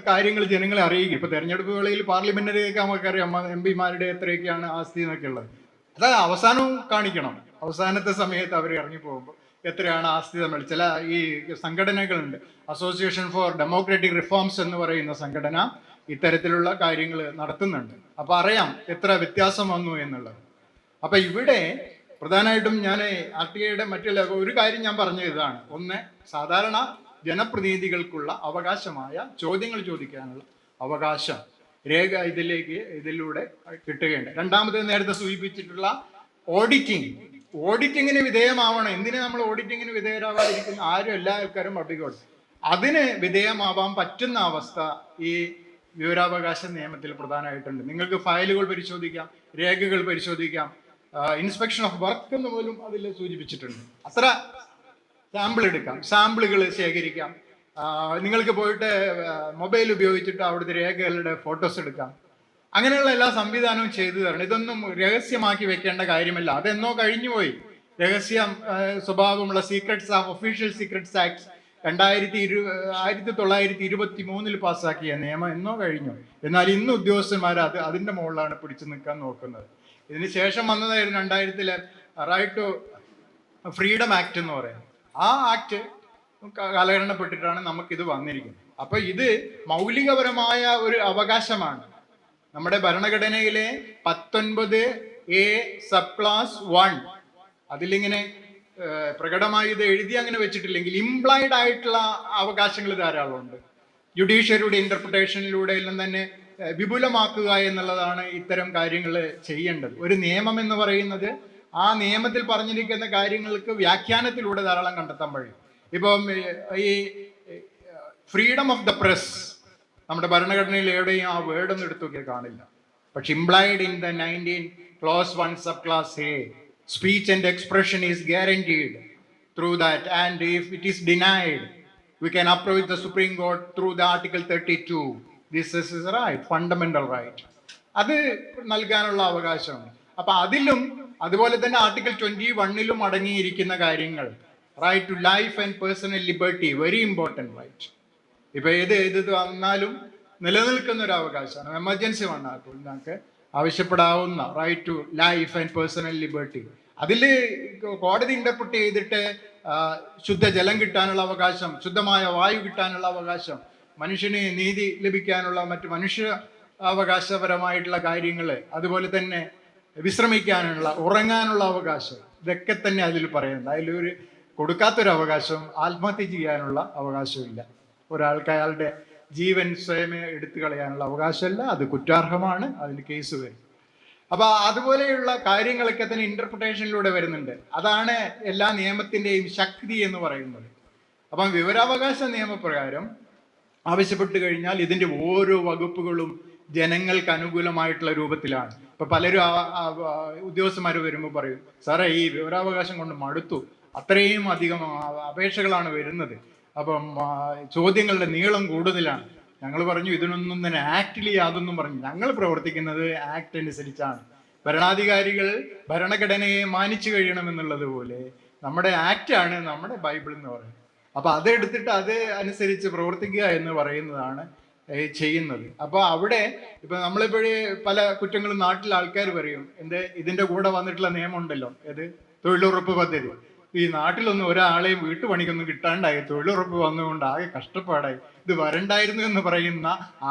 Speaker 1: കാര്യങ്ങൾ ജനങ്ങളെ അറിയിക്കും. ഇപ്പൊ തെരഞ്ഞെടുപ്പ് വേളയിൽ പാർലമെന്റിലേക്ക് നമുക്കറിയാം MP-മാരുടെ എത്രയൊക്കെയാണ് ആസ്തി എന്നൊക്കെ ഉള്ളത്. അത് അവസാനവും കാണിക്കണം. അവസാനത്തെ സമയത്ത് അവർ ഇറങ്ങി പോകുമ്പോൾ എത്രയാണ് ആസ്തി തമ്മിൽ. ചില ഈ സംഘടനകളുണ്ട്, അസോസിയേഷൻ ഫോർ ഡെമോക്രാറ്റിക് റിഫോംസ് എന്ന് പറയുന്ന സംഘടന ഇത്തരത്തിലുള്ള കാര്യങ്ങൾ നടത്തുന്നുണ്ട്. അപ്പൊ അറിയാം എത്ര വ്യത്യാസം വന്നു എന്നുള്ളത്. അപ്പൊ ഇവിടെ പ്രധാനമായിട്ടും ഞാൻ RTIയുടെ മറ്റുള്ള ഒരു കാര്യം ഞാൻ പറഞ്ഞത് ഇതാണ്. ഒന്ന്, സാധാരണ ജനപ്രതിനിധികൾക്കുള്ള അവകാശമായ ചോദ്യങ്ങൾ ചോദിക്കാനുള്ള അവകാശം രേഖ ഇതിലൂടെ കിട്ടുകയുണ്ട്. രണ്ടാമത് നേരത്തെ സൂചിപ്പിച്ചിട്ടുള്ള ഓഡിറ്റിങ്ങിന് വിധേയമാവണം. എന്തിനാ നമ്മൾ ഓഡിറ്റിങ്ങിന് വിധേയരാവാതിരിക്കുന്ന? ആരും എല്ലാ ആൾക്കാരും പബ്ലിക്കോട് അതിന് വിധേയമാവാൻ പറ്റുന്ന അവസ്ഥ ഈ വിവരാവകാശ നിയമത്തിൽ പ്രധാനമായിട്ടുണ്ട്. നിങ്ങൾക്ക് ഫയലുകൾ പരിശോധിക്കാം, രേഖകൾ പരിശോധിക്കാം, ഇൻസ്പെക്ഷൻ ഓഫ് വർക്ക് എന്ന് പോലും അതിൽ സൂചിപ്പിച്ചിട്ടുണ്ട്. അത്ര സാമ്പിൾ എടുക്കാം, സാമ്പിളുകൾ ശേഖരിക്കാം. നിങ്ങൾക്ക് പോയിട്ട് മൊബൈൽ ഉപയോഗിച്ചിട്ട് അവിടുത്തെ രേഖകളുടെ ഫോട്ടോസ് എടുക്കാം. അങ്ങനെയുള്ള എല്ലാ സംവിധാനവും ചെയ്തു തരണം. ഇതൊന്നും രഹസ്യമാക്കി വെക്കേണ്ട കാര്യമല്ല. അതെന്നോ കഴിഞ്ഞുപോയി. രഹസ്യ സ്വഭാവമുള്ള ഒഫീഷ്യൽ സീക്രട്സ് ആക്ട് 1923 പാസ്സാക്കിയ നിയമം എന്നോ കഴിഞ്ഞു. എന്നാൽ ഇന്ന് ഉദ്യോഗസ്ഥന്മാർ അതിന്റെ മുകളിലാണ് പിടിച്ചു നിൽക്കാൻ നോക്കുന്നത്. ഇതിന് ശേഷം വന്നതായിരുന്നു 2000 റൈറ്റ് ടു ഫ്രീഡം ആക്ട് എന്ന് പറയുന്നത്. ആ ആക്ട് കാലഹരണപ്പെട്ടിട്ടാണ് നമുക്കിത് വന്നിരിക്കുന്നത്. അപ്പൊ ഇത് മൗലികപരമായ ഒരു അവകാശമാണ്. നമ്മുടെ ഭരണഘടനയിലെ 19A സബ് ക്ലാസ് 1 അതിലിങ്ങനെ പ്രകടമായി ഇത് എഴുതി അങ്ങനെ വെച്ചിട്ടില്ലെങ്കിൽ ഇംപ്ലൈഡ് ആയിട്ടുള്ള അവകാശങ്ങൾ ധാരാളമുണ്ട്. ജുഡീഷ്യറിയുടെ ഇന്റർപ്രിട്ടേഷനിലൂടെ എല്ലാം തന്നെ വിപുലമാക്കുക എന്നുള്ളതാണ് ഇത്തരം കാര്യങ്ങൾ ചെയ്യേണ്ടത്. ഒരു നിയമം എന്ന് പറയുന്നത് ആ നിയമത്തിൽ പറഞ്ഞിരിക്കുന്ന കാര്യങ്ങൾക്ക് വ്യാഖ്യാനത്തിലൂടെ ധാരാളം കണ്ടെത്താൻ കഴിയും. ഇപ്പം ഈ ഫ്രീഡം ഓഫ് ദ പ്രസ് നമ്മുടെ ഭരണഘടനയിൽ എവിടെയും ആ വേർഡൊന്നും എടുത്തു നോക്കിയാൽ കാണില്ല. പക്ഷെ implied in the 19 clause 1 sub class A, speech and expression is guaranteed through that, and if it is denied we can approach the Supreme Court through the Article 32. This is a right, fundamental right. അത് നൽകാനുള്ള അവകാശമാണ്. അപ്പൊ അതിലും അതുപോലെ തന്നെ ആർട്ടിക്കിൾ 21 അടങ്ങിയിരിക്കുന്ന കാര്യങ്ങൾ, right to life and personal liberty, very important right. ഇപ്പൊ ഏത് വന്നാലും നിലനിൽക്കുന്ന ഒരു അവകാശമാണ്. എമർജൻസി വന്നാൽ നമുക്ക് ആവശ്യപ്പെടാവുന്ന right to life and personal liberty. അതിൽ കോടതി ഇന്റർപ്രിറ്റ് ചെയ്തിട്ട് ശുദ്ധജലം കിട്ടാനുള്ള അവകാശം, ശുദ്ധമായ വായു കിട്ടാനുള്ള അവകാശം, മനുഷ്യന് നീതി ലഭിക്കാനുള്ള മറ്റു മനുഷ്യ അവകാശപരമായിട്ടുള്ള കാര്യങ്ങൾ, അതുപോലെ തന്നെ വിശ്രമിക്കാനുള്ള, ഉറങ്ങാനുള്ള അവകാശം, ഇതൊക്കെ തന്നെ അതിൽ പറയുന്നുണ്ട്. അതിലൊരു കൊടുക്കാത്തൊരു അവകാശം ആത്മഹത്യ ചെയ്യാനുള്ള അവകാശമില്ല. ഒരാൾക്ക് അയാളുടെ ജീവൻ സ്വയം എടുത്തു കളയാനുള്ള അവകാശമല്ല, അത് കുറ്റാർഹമാണ്, അതിന് കേസ് വരും. അപ്പൊ അതുപോലെയുള്ള കാര്യങ്ങളൊക്കെ തന്നെ ഇന്റർപ്രിട്ടേഷനിലൂടെ വരുന്നുണ്ട്. അതാണ് എല്ലാ നിയമത്തിന്റെയും ശക്തി എന്ന് പറയുന്നത്. അപ്പം വിവരാവകാശ നിയമപ്രകാരം ആവശ്യപ്പെട്ടു കഴിഞ്ഞാൽ ഇതിന്റെ ഓരോ വകുപ്പുകളും ജനങ്ങൾക്ക് അനുകൂലമായിട്ടുള്ള രൂപത്തിലാണ്. ഇപ്പൊ പലരും ഉദ്യോഗസ്ഥന്മാർ വരുമ്പോൾ പറയും, സാറേ ഈ വിവരാവകാശം കൊണ്ട് മടുത്തു, അത്രയും അധികം അപേക്ഷകളാണ് വരുന്നത്, അപ്പം ചോദ്യങ്ങളുടെ നീളം കൂടുതലാണ്. ഞങ്ങൾ പറഞ്ഞു ഇതിനൊന്നും തന്നെ ആക്ടിലി യാതൊന്നും പറഞ്ഞു, ഞങ്ങൾ പ്രവർത്തിക്കുന്നത് ആക്ട് അനുസരിച്ചാണ്. ഭരണാധികാരികൾ ഭരണഘടനയെ മാനിച്ചു കഴിയണമെന്നുള്ളത് പോലെ നമ്മുടെ ആക്റ്റാണ് നമ്മുടെ ബൈബിൾ എന്ന് പറയുന്നത്. അപ്പൊ അതെടുത്തിട്ട് അത് അനുസരിച്ച് പ്രവർത്തിക്കുക എന്ന് പറയുന്നതാണ് ചെയ്യുന്നത്. അപ്പൊ അവിടെ ഇപ്പൊ നമ്മളിപ്പോഴേ പല കുറ്റങ്ങളും നാട്ടിൽ ആൾക്കാർ പറയും, ഇതിന്റെ കൂടെ വന്നിട്ടുള്ള നിയമം ഉണ്ടല്ലോ, തൊഴിലുറപ്പ് പദ്ധതി. ഈ നാട്ടിലൊന്നും ഒരാളെയും വീട്ടുപണിക്കൊന്നും കിട്ടാണ്ടായി, തൊഴിലുറപ്പ് വന്നുകൊണ്ട് ആകെ കഷ്ടപ്പാടായി. ഇത് വരണ്ടായിരുന്നു എന്ന് പറയുന്ന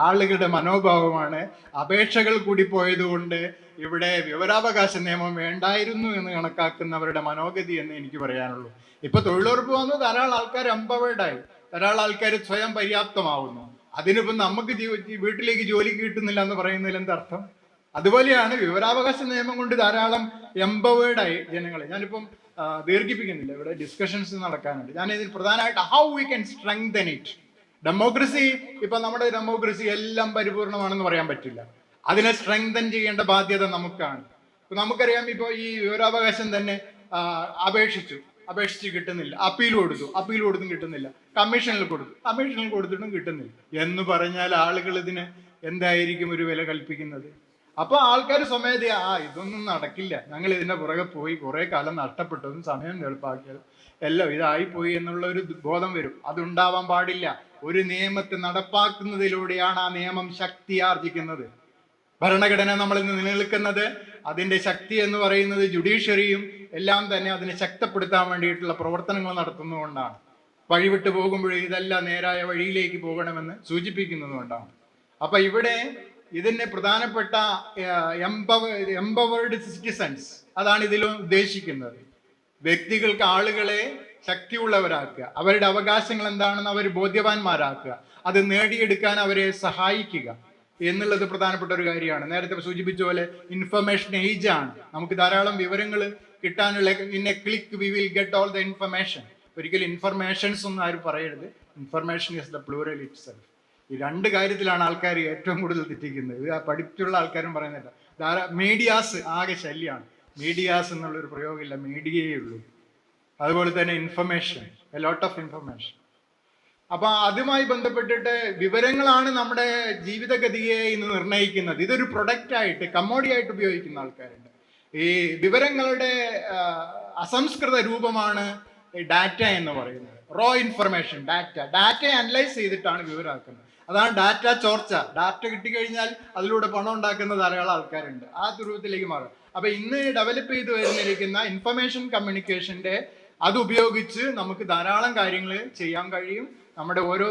Speaker 1: ആളുകളുടെ മനോഭാവമാണ്. അപേക്ഷകൾ കൂടി പോയതുകൊണ്ട് ഇവിടെ വിവരാവകാശ നിയമം വേണ്ടായിരുന്നു എന്ന് കണക്കാക്കുന്നവരുടെ മനോഗതി എന്ന് എനിക്ക് പറയാനുള്ളൂ. ഇപ്പൊ തൊഴിലുറപ്പ് വന്നു, ധാരാളം ആൾക്കാർ എംപവേർഡായി, ധാരാളം ആൾക്കാർ സ്വയം പര്യാപ്തമാവുന്നു. അതിനിപ്പം നമുക്ക് വീട്ടിലേക്ക് ജോലിക്ക് കിട്ടുന്നില്ല എന്ന് പറയുന്നതിൽ എന്തർത്ഥം? അതുപോലെയാണ് വിവരാവകാശ നിയമം കൊണ്ട് ധാരാളം എംപവേർഡായി ജനങ്ങളെ. ഞാനിപ്പം ദീർഘിപ്പിക്കുന്നില്ല, ഇവിടെ ഡിസ്കഷൻസ് നടക്കാനുണ്ട്. ഞാൻ ഇതിൽ പ്രധാനമായിട്ട് how we can strengthen it. Democracy, ഇപ്പൊ നമ്മുടെ ഡെമോക്രസി എല്ലാം പരിപൂർണമാണെന്ന് പറയാൻ പറ്റില്ല. അതിനെ സ്ട്രെങ്തൻ ചെയ്യേണ്ട ബാധ്യത നമുക്കാണ്. ഇപ്പൊ നമുക്കറിയാം, ഇപ്പോൾ ഈ വിവരാവകാശം തന്നെ അപേക്ഷിച്ച് കിട്ടുന്നില്ല, അപ്പീൽ കൊടുത്തും കിട്ടുന്നില്ല, കമ്മീഷനിൽ കൊടുത്തിട്ടും കിട്ടുന്നില്ല എന്ന് പറഞ്ഞാൽ ആളുകൾ ഇതിന് എന്തായിരിക്കും ഒരു വില കൽപ്പിക്കുന്നത്? അപ്പൊ ആൾക്കാർ സ്വമേധയാ ഇതൊന്നും നടക്കില്ല, ഞങ്ങൾ ഇതിന്റെ പുറകെ പോയി കുറെ കാലം നഷ്ടപ്പെട്ടതും സമയം എളുപ്പാക്കിയതും എല്ലാം ഇതായിപ്പോയി എന്നുള്ള ഒരു ബോധം വരും. അതുണ്ടാവാൻ പാടില്ല. ഒരു നിയമത്തെ നടപ്പാക്കുന്നതിലൂടെയാണ് ആ നിയമം ശക്തി ആർജിക്കുന്നത്. ഭരണഘടന നമ്മൾ ഇന്ന് നിലനിൽക്കുന്നത്, അതിന്റെ ശക്തി എന്ന് പറയുന്നത് ജുഡീഷ്യറിയും എല്ലാം തന്നെ അതിനെ ശക്തിപ്പെടുത്താൻ വേണ്ടിയിട്ടുള്ള പ്രവർത്തനങ്ങൾ നടത്തുന്നതുകൊണ്ടാണ്. വഴിവിട്ട് പോകുമ്പോഴേ ഇതെല്ലാം നേരായ വഴിയിലേക്ക് പോകണമെന്ന് സൂചിപ്പിക്കുന്നതുകൊണ്ടാണ്. അപ്പൊ ഇവിടെ ഇതിന്റെ പ്രധാനപ്പെട്ട എംപവേർഡ് സിറ്റിസൺസ്, അതാണ് ഇതിൽ ഉദ്ദേശിക്കുന്നത്. വ്യക്തികൾക്ക്, ആളുകളെ ശക്തിയുള്ളവരാക്കുക, അവരുടെ അവകാശങ്ങൾ എന്താണെന്ന് അവർ ബോധ്യവാന്മാരാക്കുക, അത് നേടിയെടുക്കാൻ അവരെ സഹായിക്കുക എന്നുള്ളത് പ്രധാനപ്പെട്ട ഒരു കാര്യമാണ്. നേരത്തെ സൂചിപ്പിച്ച പോലെ ഇൻഫർമേഷൻ ഏജ് ആണ്. നമുക്ക് ധാരാളം വിവരങ്ങൾ കിട്ടാനുള്ള, in A click we will get all the information. ഒരിക്കലും ഇൻഫർമേഷൻസ് ഒന്നും ആരും പറയരുത്. Information is the plural it self. ഈ രണ്ട് കാര്യത്തിലാണ് ആൾക്കാർ ഏറ്റവും കൂടുതൽ തെറ്റിക്കുന്നത്. ഇത് പഠിച്ചുള്ള ആൾക്കാരും പറയുന്നില്ല. മീഡിയാസ് ആകെ ശല്യമാണ്. മീഡിയാസ് എന്നുള്ളൊരു പ്രയോഗമില്ല, മീഡിയയേ ഉള്ളൂ. അതുപോലെ തന്നെ information, a lot of information. അപ്പൊ അതുമായി ബന്ധപ്പെട്ടിട്ട് വിവരങ്ങളാണ് നമ്മുടെ ജീവിതഗതിയെ ഇന്ന് നിർണ്ണയിക്കുന്നത്. ഇതൊരു പ്രൊഡക്റ്റായിട്ട്, കമ്മോഡിയായിട്ട് ഉപയോഗിക്കുന്ന ആൾക്കാരുണ്ട്. ഈ വിവരങ്ങളുടെ അസംസ്കൃത രൂപമാണ് ഡാറ്റ എന്ന് പറയുന്നത്. റോ ഇൻഫർമേഷൻ, ഡാറ്റയെ അനലൈസ് ചെയ്തിട്ടാണ് വിവരമാക്കുന്നത്. അതാണ് ഡാറ്റ ചോർച്ച. ഡാറ്റ കിട്ടിക്കഴിഞ്ഞാൽ അതിലൂടെ പണം ഉണ്ടാക്കുന്ന ധാരാളം ആൾക്കാരുണ്ട്. ആ രൂപത്തിലേക്ക് മാറും. അപ്പൊ ഇന്ന് ഡെവലപ്പ് ചെയ്ത് വരുന്നിരിക്കുന്ന ഇൻഫർമേഷൻ കമ്മ്യൂണിക്കേഷന്റെ അതുപയോഗിച്ച് നമുക്ക് ധാരാളം കാര്യങ്ങൾ ചെയ്യാൻ കഴിയും. നമ്മുടെ ഓരോ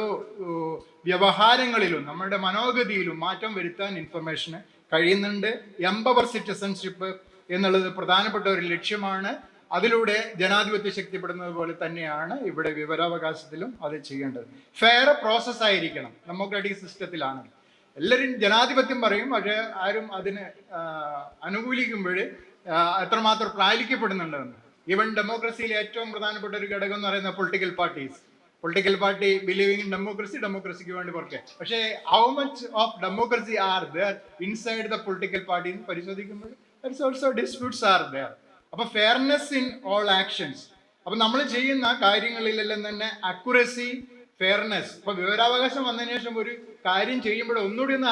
Speaker 1: വ്യവഹാരങ്ങളിലും നമ്മുടെ മനോഗതിയിലും മാറ്റം വരുത്താൻ ഇൻഫർമേഷന് കഴിയുന്നുണ്ട്. എംപവർ സിറ്റിസൺഷിപ്പ് എന്നുള്ളത് പ്രധാനപ്പെട്ട ഒരു ലക്ഷ്യമാണ്. അതിലൂടെ ജനാധിപത്യം ശക്തിപ്പെടുന്നത് പോലെ തന്നെയാണ് ഇവിടെ വിവരാവകാശത്തിലും അത് ചെയ്യേണ്ടത്. ഫെയർ പ്രോസസ് ആയിരിക്കണം. ഡെമോക്രാറ്റിക് സിസ്റ്റത്തിലാണ് എല്ലാവരും ജനാധിപത്യം പറയും, പക്ഷേ ആരും അതിന് അനുകൂലിക്കുമ്പോൾ എത്രമാത്രം പാലിക്കപ്പെടുന്നുണ്ടെന്ന്. ഈവൻ ഡെമോക്രസിയിലെ ഏറ്റവും പ്രധാനപ്പെട്ട ഒരു ഘടകം എന്ന് പറയുന്നത് പൊളിറ്റിക്കൽ പാർട്ടി ബിലീവിങ് ഇൻ ഡെമോക്രസിക്ക് വേണ്ടി പുറത്തെ. പക്ഷേ how much of democracy are there inside the political party എന്ന് പരിശോധിക്കുമ്പോൾ ഓൾസോ ഡിസ്പ്യൂട്ട്സ് ആർ ദർ. അപ്പൊ ഫെയർനെസ് ഇൻ ഓൾ ആക്ഷൻസ്. അപ്പൊ നമ്മൾ ചെയ്യുന്ന കാര്യങ്ങളിലെല്ലാം തന്നെ അക്യുറസി, ഫെയർനെസ്. ഇപ്പൊ വിവരാവകാശം വന്നതിന് ശേഷം ഒരു കാര്യം ചെയ്യുമ്പോൾ ഒന്നുകൂടി ഒന്ന്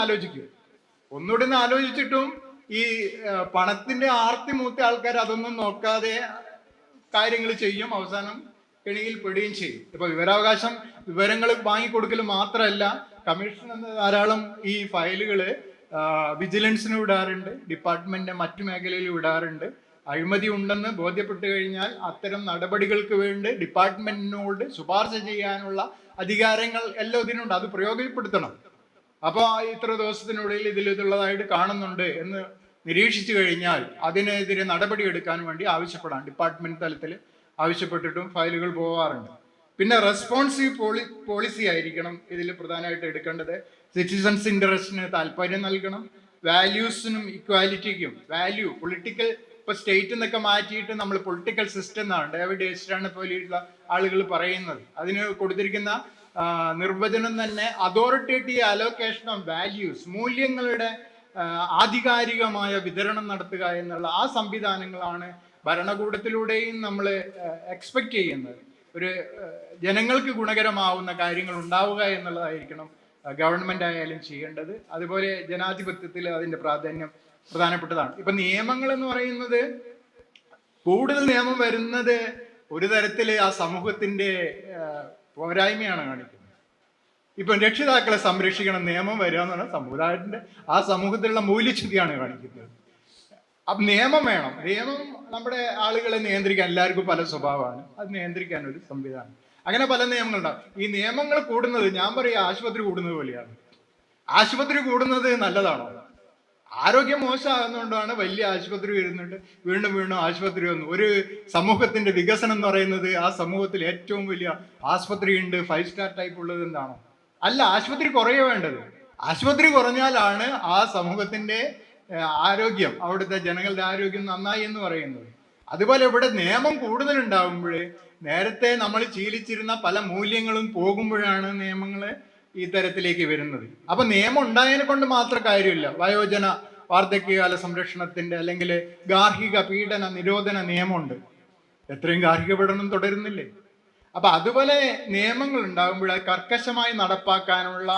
Speaker 1: ആലോചിച്ചിട്ടും ഈ പണത്തിന്റെ ആർത്തി മൂത്ത ആൾക്കാർ അതൊന്നും നോക്കാതെ കാര്യങ്ങൾ ചെയ്യും, അവസാനം കെണിയിൽ പെടുകയും ചെയ്യും. ഇപ്പൊ വിവരങ്ങൾ വാങ്ങിക്കൊടുക്കൽ മാത്രമല്ല, കമ്മീഷൻ എന്ന ധാരാളം ഈ ഫയലുകൾ വിജിലൻസിന് വിടാറുണ്ട്, ഡിപ്പാർട്ട്മെന്റിന്റെ മറ്റു മേഖലയിൽ വിടാറുണ്ട്. അഴിമതി ഉണ്ടെന്ന് ബോധ്യപ്പെട്ടു കഴിഞ്ഞാൽ അത്തരം നടപടികൾക്ക് വേണ്ടി ഡിപ്പാർട്ട്മെന്റിനോട് ശുപാർശ ചെയ്യാനുള്ള അധികാരങ്ങൾ എല്ലാം ഇതിനുണ്ട്. അത് പ്രയോജനപ്പെടുത്തണം. അപ്പോൾ ഇത്ര ദിവസത്തിനുള്ളിൽ ഇതുള്ളതായിട്ട് കാണുന്നുണ്ട് എന്ന് നിരീക്ഷിച്ചു കഴിഞ്ഞാൽ അതിനെതിരെ നടപടി എടുക്കാൻ വേണ്ടി ആവശ്യപ്പെടാം. ഡിപ്പാർട്ട്മെന്റ് തലത്തിൽ ആവശ്യപ്പെട്ടിട്ടും ഫയലുകൾ പോകാറുണ്ട്. പിന്നെ റെസ്പോൺസീവ് പോളിസി ആയിരിക്കണം ഇതിൽ പ്രധാനമായിട്ട് എടുക്കേണ്ടത്. സിറ്റിസൺസ് ഇൻട്രസ്റ്റിന് താല്പര്യം നൽകണം. വാല്യൂസിനും ഇക്വാലിറ്റിക്കും പൊളിറ്റിക്കൽ ഇപ്പൊ സ്റ്റേറ്റ് എന്നൊക്കെ മാറ്റിയിട്ട് നമ്മൾ പൊളിറ്റിക്കൽ സിസ്റ്റം എന്നാണ് ഡേവിഡ് ഏസ്റ്റാനെ പോലെയുള്ള ആളുകൾ പറയുന്നത്. അതിന് കൊടുത്തിരിക്കുന്ന നിർവചനം തന്നെ അതോറിറ്റേറ്റീവ് അലോക്കേഷൻ ഓഫ് വാല്യൂസ്, മൂല്യങ്ങളുടെ ആധികാരികമായ വിതരണം നടത്തുക എന്നുള്ള ആ സംവിധാനങ്ങളാണ് ഭരണകൂടത്തിലൂടെയും നമ്മൾ എക്സ്പെക്ട് ചെയ്യുന്നത്. ഒരു ജനങ്ങൾക്ക് ഗുണകരമാവുന്ന കാര്യങ്ങൾ ഉണ്ടാവുക എന്നുള്ളതായിരിക്കണം ഗവൺമെന്റ് ആയാലും ചെയ്യേണ്ടത്. അതുപോലെ ജനാധിപത്യത്തിൽ അതിന്റെ പ്രധാനപ്പെട്ടതാണ്. ഇപ്പൊ നിയമങ്ങൾ എന്ന് പറയുന്നത്, കൂടുതൽ നിയമം വരുന്നത് ഒരു തരത്തില് ആ സമൂഹത്തിന്റെ പോരായ്മയാണ് കാണിക്കുന്നത്. ഇപ്പം രക്ഷിതാക്കളെ സംരക്ഷിക്കണം നിയമം വരിക എന്ന് പറഞ്ഞാൽ സമുദായത്തിന്റെ ആ സമൂഹത്തിലുള്ള മൂല്യച്യുതിയാണ് കാണിക്കുന്നത്. അപ്പം നിയമം വേണം. നിയമം നമ്മുടെ ആളുകളെ നിയന്ത്രിക്കാൻ, എല്ലാവർക്കും പല സ്വഭാവമാണ്, അത് നിയന്ത്രിക്കാൻ ഒരു സംവിധാനം. അങ്ങനെ പല നിയമങ്ങളുണ്ടാവും. ഈ നിയമങ്ങൾ കൂടുന്നത്, ഞാൻ പറയാം, ആശുപത്രി കൂടുന്നത് പോലെയാണ്. ആശുപത്രി കൂടുന്നത് നല്ലതാണോ? ആരോഗ്യം മോശമാകുന്നതുകൊണ്ടാണ് വലിയ ആശുപത്രി വരുന്നുണ്ട്, വീണ്ടും ആശുപത്രി വന്നു. ഒരു സമൂഹത്തിന്റെ വികസനം എന്ന് പറയുന്നത് ആ സമൂഹത്തിൽ ഏറ്റവും വലിയ ആശുപത്രി ഉണ്ട്, 5 സ്റ്റാർ ടൈപ്പ് ഉള്ളത് എന്താണോ? അല്ല, ആശുപത്രി കുറയേ വേണ്ടത്. ആശുപത്രി കുറഞ്ഞാലാണ് ആ സമൂഹത്തിന്റെ ആരോഗ്യം, അവിടുത്തെ ജനങ്ങളുടെ ആരോഗ്യം നന്നായി എന്ന് പറയുന്നത്. അതുപോലെ ഇവിടെ നിയമം കൂടുതലുണ്ടാകുമ്പോൾ നേരത്തെ നമ്മൾ ശീലിച്ചിരുന്ന പല മൂല്യങ്ങളും പോകുമ്പോഴാണ് നിയമങ്ങൾ ഈ തരത്തിലേക്ക് വരുന്നത്. അപ്പൊ നിയമം ഉണ്ടായതിനെ കൊണ്ട് മാത്രം കാര്യമില്ല. വയോജന വാർദ്ധക്യകാല സംരക്ഷണത്തിന്റെ അല്ലെങ്കിൽ ഗാർഹിക പീഡന നിരോധന നിയമമുണ്ട്. എത്രയും ഗാർഹിക പീഡനം തുടരുന്നില്ലേ? അപ്പൊ അതുപോലെ നിയമങ്ങൾ ഉണ്ടാകുമ്പോൾ കർക്കശമായി നടപ്പാക്കാനുള്ള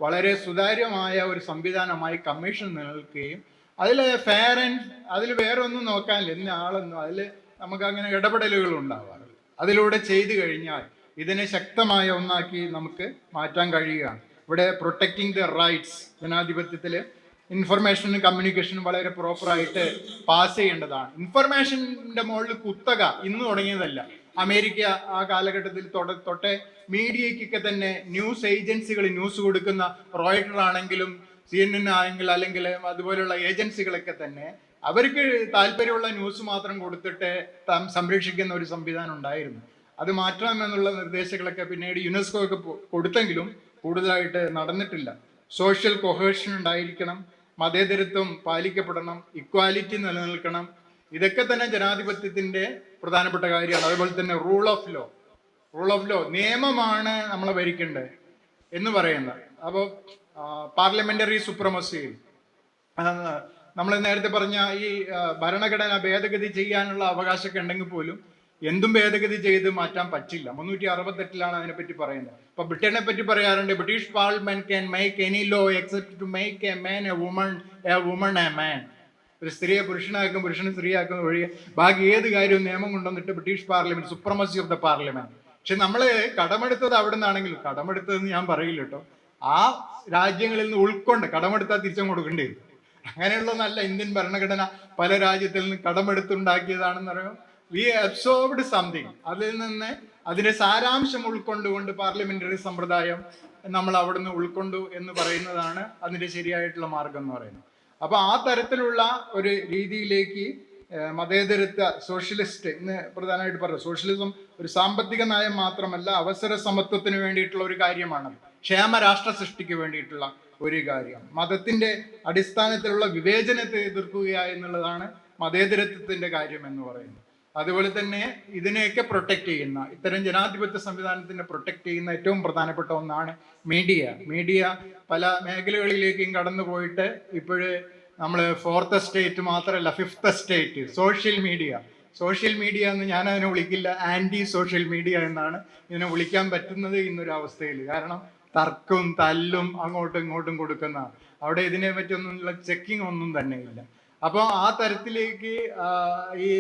Speaker 1: വളരെ സുതാര്യമായ ഒരു സംവിധാനമായി കമ്മീഷൻ നിലനിൽക്കുകയും അതിൽ ഫെയർ ആൻഡ് അതിൽ വേറെ ഒന്നും നോക്കാനില്ല, ഇന്ന ആളൊന്നും അതിൽ നമുക്ക് അങ്ങനെ ഇടപെടലുകൾ ഉണ്ടാവാറില്ല. അതിലൂടെ ചെയ്തു കഴിഞ്ഞാൽ ഇതിനെ ശക്തമായ ഒന്നാക്കി നമുക്ക് മാറ്റാൻ കഴിയുകയാണ്. ഇവിടെ പ്രൊട്ടക്റ്റിംഗ് ദ റൈറ്റ്സ്, ജനാധിപത്യത്തിൽ ഇൻഫർമേഷനും കമ്മ്യൂണിക്കേഷനും വളരെ പ്രോപ്പറായിട്ട് പാസ് ചെയ്യേണ്ടതാണ്. ഇൻഫർമേഷൻ്റെ മുകളിൽ കുത്തക ഇന്ന് തുടങ്ങിയതല്ല. അമേരിക്ക ആ കാലഘട്ടത്തിൽ തൊട്ടേ മീഡിയയ്ക്കൊക്കെ തന്നെ ന്യൂസ് ഏജൻസികൾ ന്യൂസ് കൊടുക്കുന്ന റോയിട്ടർ ആണെങ്കിലും CNN ആണെങ്കിൽ അല്ലെങ്കിൽ അതുപോലെയുള്ള ഏജൻസികളൊക്കെ തന്നെ അവർക്ക് താല്പര്യമുള്ള ന്യൂസ് മാത്രം കൊടുത്തിട്ട് സംരക്ഷിക്കുന്ന ഒരു സംവിധാനം ഉണ്ടായിരുന്നു. അത് മാറ്റണമെന്നുള്ള നിർദ്ദേശങ്ങളൊക്കെ പിന്നീട് യുനെസ്കോ ഒക്കെ കൊടുത്തെങ്കിലും കൂടുതലായിട്ട് നടന്നിട്ടില്ല. സോഷ്യൽ കൊഹേഷൻ ഉണ്ടായിരിക്കണം, മതേതരത്വം പാലിക്കപ്പെടണം, ഇക്വാലിറ്റി നിലനിൽക്കണം. ഇതൊക്കെ തന്നെ ജനാധിപത്യത്തിന്റെ പ്രധാനപ്പെട്ട കാര്യമാണ്. അതുപോലെ തന്നെ റൂൾ ഓഫ് ലോ നിയമമാണ് നമ്മളെ ഭരിക്കേണ്ടത് എന്ന് പറയുന്നത്. അപ്പോൾ പാർലമെന്ററി സുപ്രമസിയിൽ നമ്മൾ നേരത്തെ പറഞ്ഞ ഈ ഭരണഘടന ഭേദഗതി ചെയ്യാനുള്ള അവകാശമൊക്കെ ഉണ്ടെങ്കിൽ പോലും എന്തും ഭേദഗതി ചെയ്ത് മാറ്റാൻ പറ്റില്ല. 368 അതിനെപ്പറ്റി പറയുന്നത്. ഇപ്പൊ ബ്രിട്ടനെ പറ്റി പറയാറുണ്ട്, British parliament can make any law except to make a man a woman a man. ഒരു സ്ത്രീയെ പുരുഷനാക്കും, പുരുഷനെ സ്ത്രീയാക്കുന്ന ഒഴികെ ബാക്കി ഏത് കാര്യവും നിയമം കൊണ്ടുവന്നിട്ട് British parliament, supremacy of the parliament, പക്ഷെ നമ്മൾ കടമെടുത്തത് അവിടെ നിന്നാണെങ്കിലും, കടമെടുത്തതെന്ന് ഞാൻ പറയില്ല കേട്ടോ, ആ രാജ്യങ്ങളിൽ നിന്ന് ഉൾക്കൊണ്ട് കടമെടുത്താൽ തിരിച്ചും കൊടുക്കേണ്ടി വരും. അങ്ങനെയുള്ളതല്ല ഇന്ത്യൻ ഭരണഘടന പല രാജ്യത്തിൽ നിന്ന് കടമെടുത്തുണ്ടാക്കിയതാണെന്ന് പറയുമ്പോൾ വി അബ്സോർബ്ഡ് സംതിങ്, അതിൽ നിന്ന് അതിന്റെ സാരാംശം ഉൾക്കൊണ്ടുകൊണ്ട് പാർലമെന്ററി സമ്പ്രദായം നമ്മൾ അവിടുന്ന് ഉൾക്കൊണ്ടു എന്ന് പറയുന്നതാണ് അതിന്റെ ശരിയായിട്ടുള്ള മാർഗം എന്ന് പറയുന്നത്. അപ്പൊ ആ തരത്തിലുള്ള ഒരു രീതിയിലേക്ക് മതേതരത്വ സോഷ്യലിസ്റ്റ് ഇന്ന് പ്രധാനമായിട്ട് പറഞ്ഞു, സോഷ്യലിസം ഒരു സാമ്പത്തിക നയം മാത്രമല്ല, അവസര സമത്വത്തിന് വേണ്ടിയിട്ടുള്ള ഒരു കാര്യമാണ്, ക്ഷേമ രാഷ്ട്ര സൃഷ്ടിക്ക് വേണ്ടിയിട്ടുള്ള ഒരു കാര്യം. മതത്തിന്റെ അടിസ്ഥാനത്തിലുള്ള വിവേചനത്തെ എതിർക്കുക എന്നുള്ളതാണ് മതേതരത്വത്തിന്റെ കാര്യം എന്ന് പറയുന്നത്. അതുപോലെ തന്നെ ഇതിനെയൊക്കെ പ്രൊട്ടക്ട് ചെയ്യുന്ന, ഇത്തരം ജനാധിപത്യ സംവിധാനത്തിനെ പ്രൊട്ടക്ട് ചെയ്യുന്ന ഏറ്റവും പ്രധാനപ്പെട്ട ഒന്നാണ് മീഡിയ. മീഡിയ പല മേഖലകളിലേക്കും കടന്നു പോയിട്ട് ഇപ്പോഴ് നമ്മൾ 4th എസ്റ്റേറ്റ് മാത്രമല്ല 5th estate social media. Social media എന്ന് ഞാൻ അതിനെ വിളിക്കില്ല, ആന്റി സോഷ്യൽ മീഡിയ എന്നാണ് ഇതിനെ വിളിക്കാൻ പറ്റുന്നത് ഇന്നൊരു അവസ്ഥയിൽ. കാരണം തർക്കവും തല്ലും അങ്ങോട്ടും ഇങ്ങോട്ടും കൊടുക്കുന്ന, അവിടെ ഇതിനെ പറ്റിയൊന്നുള്ള ചെക്കിംഗ് ഒന്നും തന്നെ ഇല്ല. അപ്പോൾ ആ തരത്തിലേക്ക് ഈ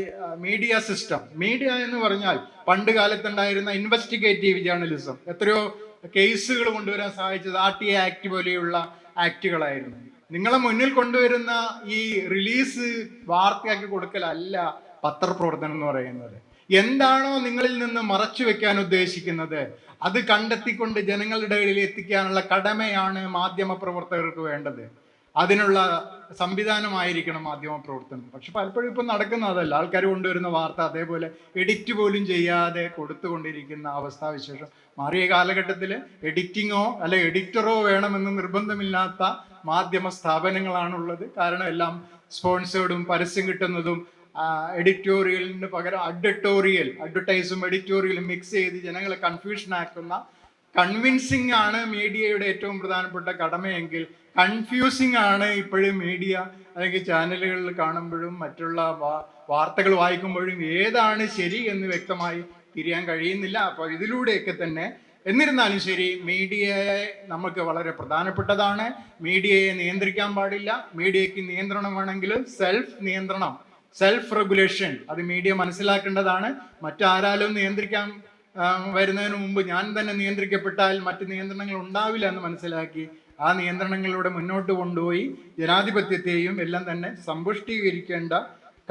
Speaker 1: മീഡിയ സിസ്റ്റം, മീഡിയ എന്ന് പറഞ്ഞാൽ പണ്ട് കാലത്തുണ്ടായിരുന്ന ഇൻവെസ്റ്റിഗേറ്റീവ് ജേർണലിസം, എത്രയോ കേസുകൾ കൊണ്ടുവരാൻ സഹായിച്ചത് RTA ആക്ട് പോലെയുള്ള ആക്ടുകളായിരുന്നു. നിങ്ങളെ മുന്നിൽ കൊണ്ടുവരുന്ന ഈ റിലീസ് വാർത്തയാക്കി കൊടുക്കലല്ല പത്രപ്രവർത്തനം എന്ന് പറയുന്നത്. എന്താണോ നിങ്ങളിൽ നിന്ന് മറച്ചു വെക്കാൻ ഉദ്ദേശിക്കുന്നത് അത് കണ്ടെത്തിക്കൊണ്ട് ജനങ്ങളുടെ ഇടയിൽ എത്തിക്കാനുള്ള കടമയാണ് മാധ്യമ പ്രവർത്തകർക്ക് വേണ്ടത്. അതിനുള്ള സംവിധാനമായിരിക്കണം മാധ്യമ പ്രവർത്തനം. പക്ഷെ പലപ്പോഴും ഇപ്പം നടക്കുന്ന അതല്ല. ആൾക്കാർ കൊണ്ടുവരുന്ന വാർത്ത അതേപോലെ എഡിറ്റ് പോലും ചെയ്യാതെ കൊടുത്തുകൊണ്ടിരിക്കുന്ന അവസ്ഥാവിശേഷം മാറിയ കാലഘട്ടത്തിൽ എഡിറ്റിങ്ങോ അല്ലെ എഡിറ്ററോ വേണമെന്ന് നിർബന്ധമില്ലാത്ത മാധ്യമ സ്ഥാപനങ്ങളാണുള്ളത്. കാരണം എല്ലാം സ്പോൺസേർഡും പരസ്യം കിട്ടുന്നതും എഡിറ്റോറിയലിന് പകരം അഡ്വർടൈസും എഡിറ്റോറിയലും മിക്സ് ചെയ്ത് ജനങ്ങളെ കൺഫ്യൂഷൻ ആക്കുന്ന കൺവിൻസിങ് ആണ് മീഡിയയുടെ ഏറ്റവും പ്രധാനപ്പെട്ട കടമയെങ്കിൽ കൺഫ്യൂസിങ് ആണ് ഇപ്പോഴും മീഡിയ അല്ലെങ്കിൽ ചാനലുകളിൽ കാണുമ്പോഴും മറ്റുള്ള വാർത്തകൾ വായിക്കുമ്പോഴും ഏതാണ് ശരി എന്ന് വ്യക്തമായി തിരിയാൻ കഴിയുന്നില്ല. അപ്പോൾ ഇതിലൂടെയൊക്കെ തന്നെ എന്നിരുന്നാലും ശരി മീഡിയയെ നമുക്ക് വളരെ പ്രധാനപ്പെട്ടതാണ്. മീഡിയയെ നിയന്ത്രിക്കാൻ പാടില്ല. മീഡിയയ്ക്ക് നിയന്ത്രണം വേണമെങ്കിൽ സെൽഫ് റെഗുലേഷൻ അത് മീഡിയ മനസ്സിലാക്കേണ്ടതാണ്. മറ്റാരാലും നിയന്ത്രിക്കാൻ വരുന്നതിന് മുമ്പ് ഞാൻ തന്നെ നിയന്ത്രിക്കപ്പെട്ടാൽ മറ്റ് നിയന്ത്രണങ്ങൾ ഉണ്ടാവില്ല എന്ന് മനസ്സിലാക്കി ആ നിയന്ത്രണങ്ങളിലൂടെ മുന്നോട്ട് കൊണ്ടുപോയി ജനാധിപത്യത്തെയും എല്ലാം തന്നെ സമ്പുഷ്ടീകരിക്കേണ്ട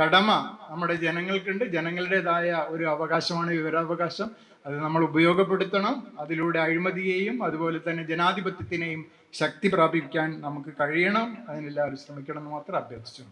Speaker 1: കടമ നമ്മുടെ ജനങ്ങൾക്കുണ്ട്. ജനങ്ങളുടേതായ ഒരു അവകാശമാണ് വിവരാവകാശം. അത് നമ്മൾ ഉപയോഗപ്പെടുത്തണം. അതിലൂടെ അഴിമതിയെയും അതുപോലെ തന്നെ ജനാധിപത്യത്തിനെയും ശക്തി പ്രാപിക്കാൻ നമുക്ക് കഴിയണം. അതിനെല്ലാവരും ശ്രമിക്കണം എന്ന് മാത്രം അഭ്യർത്ഥിച്ചു.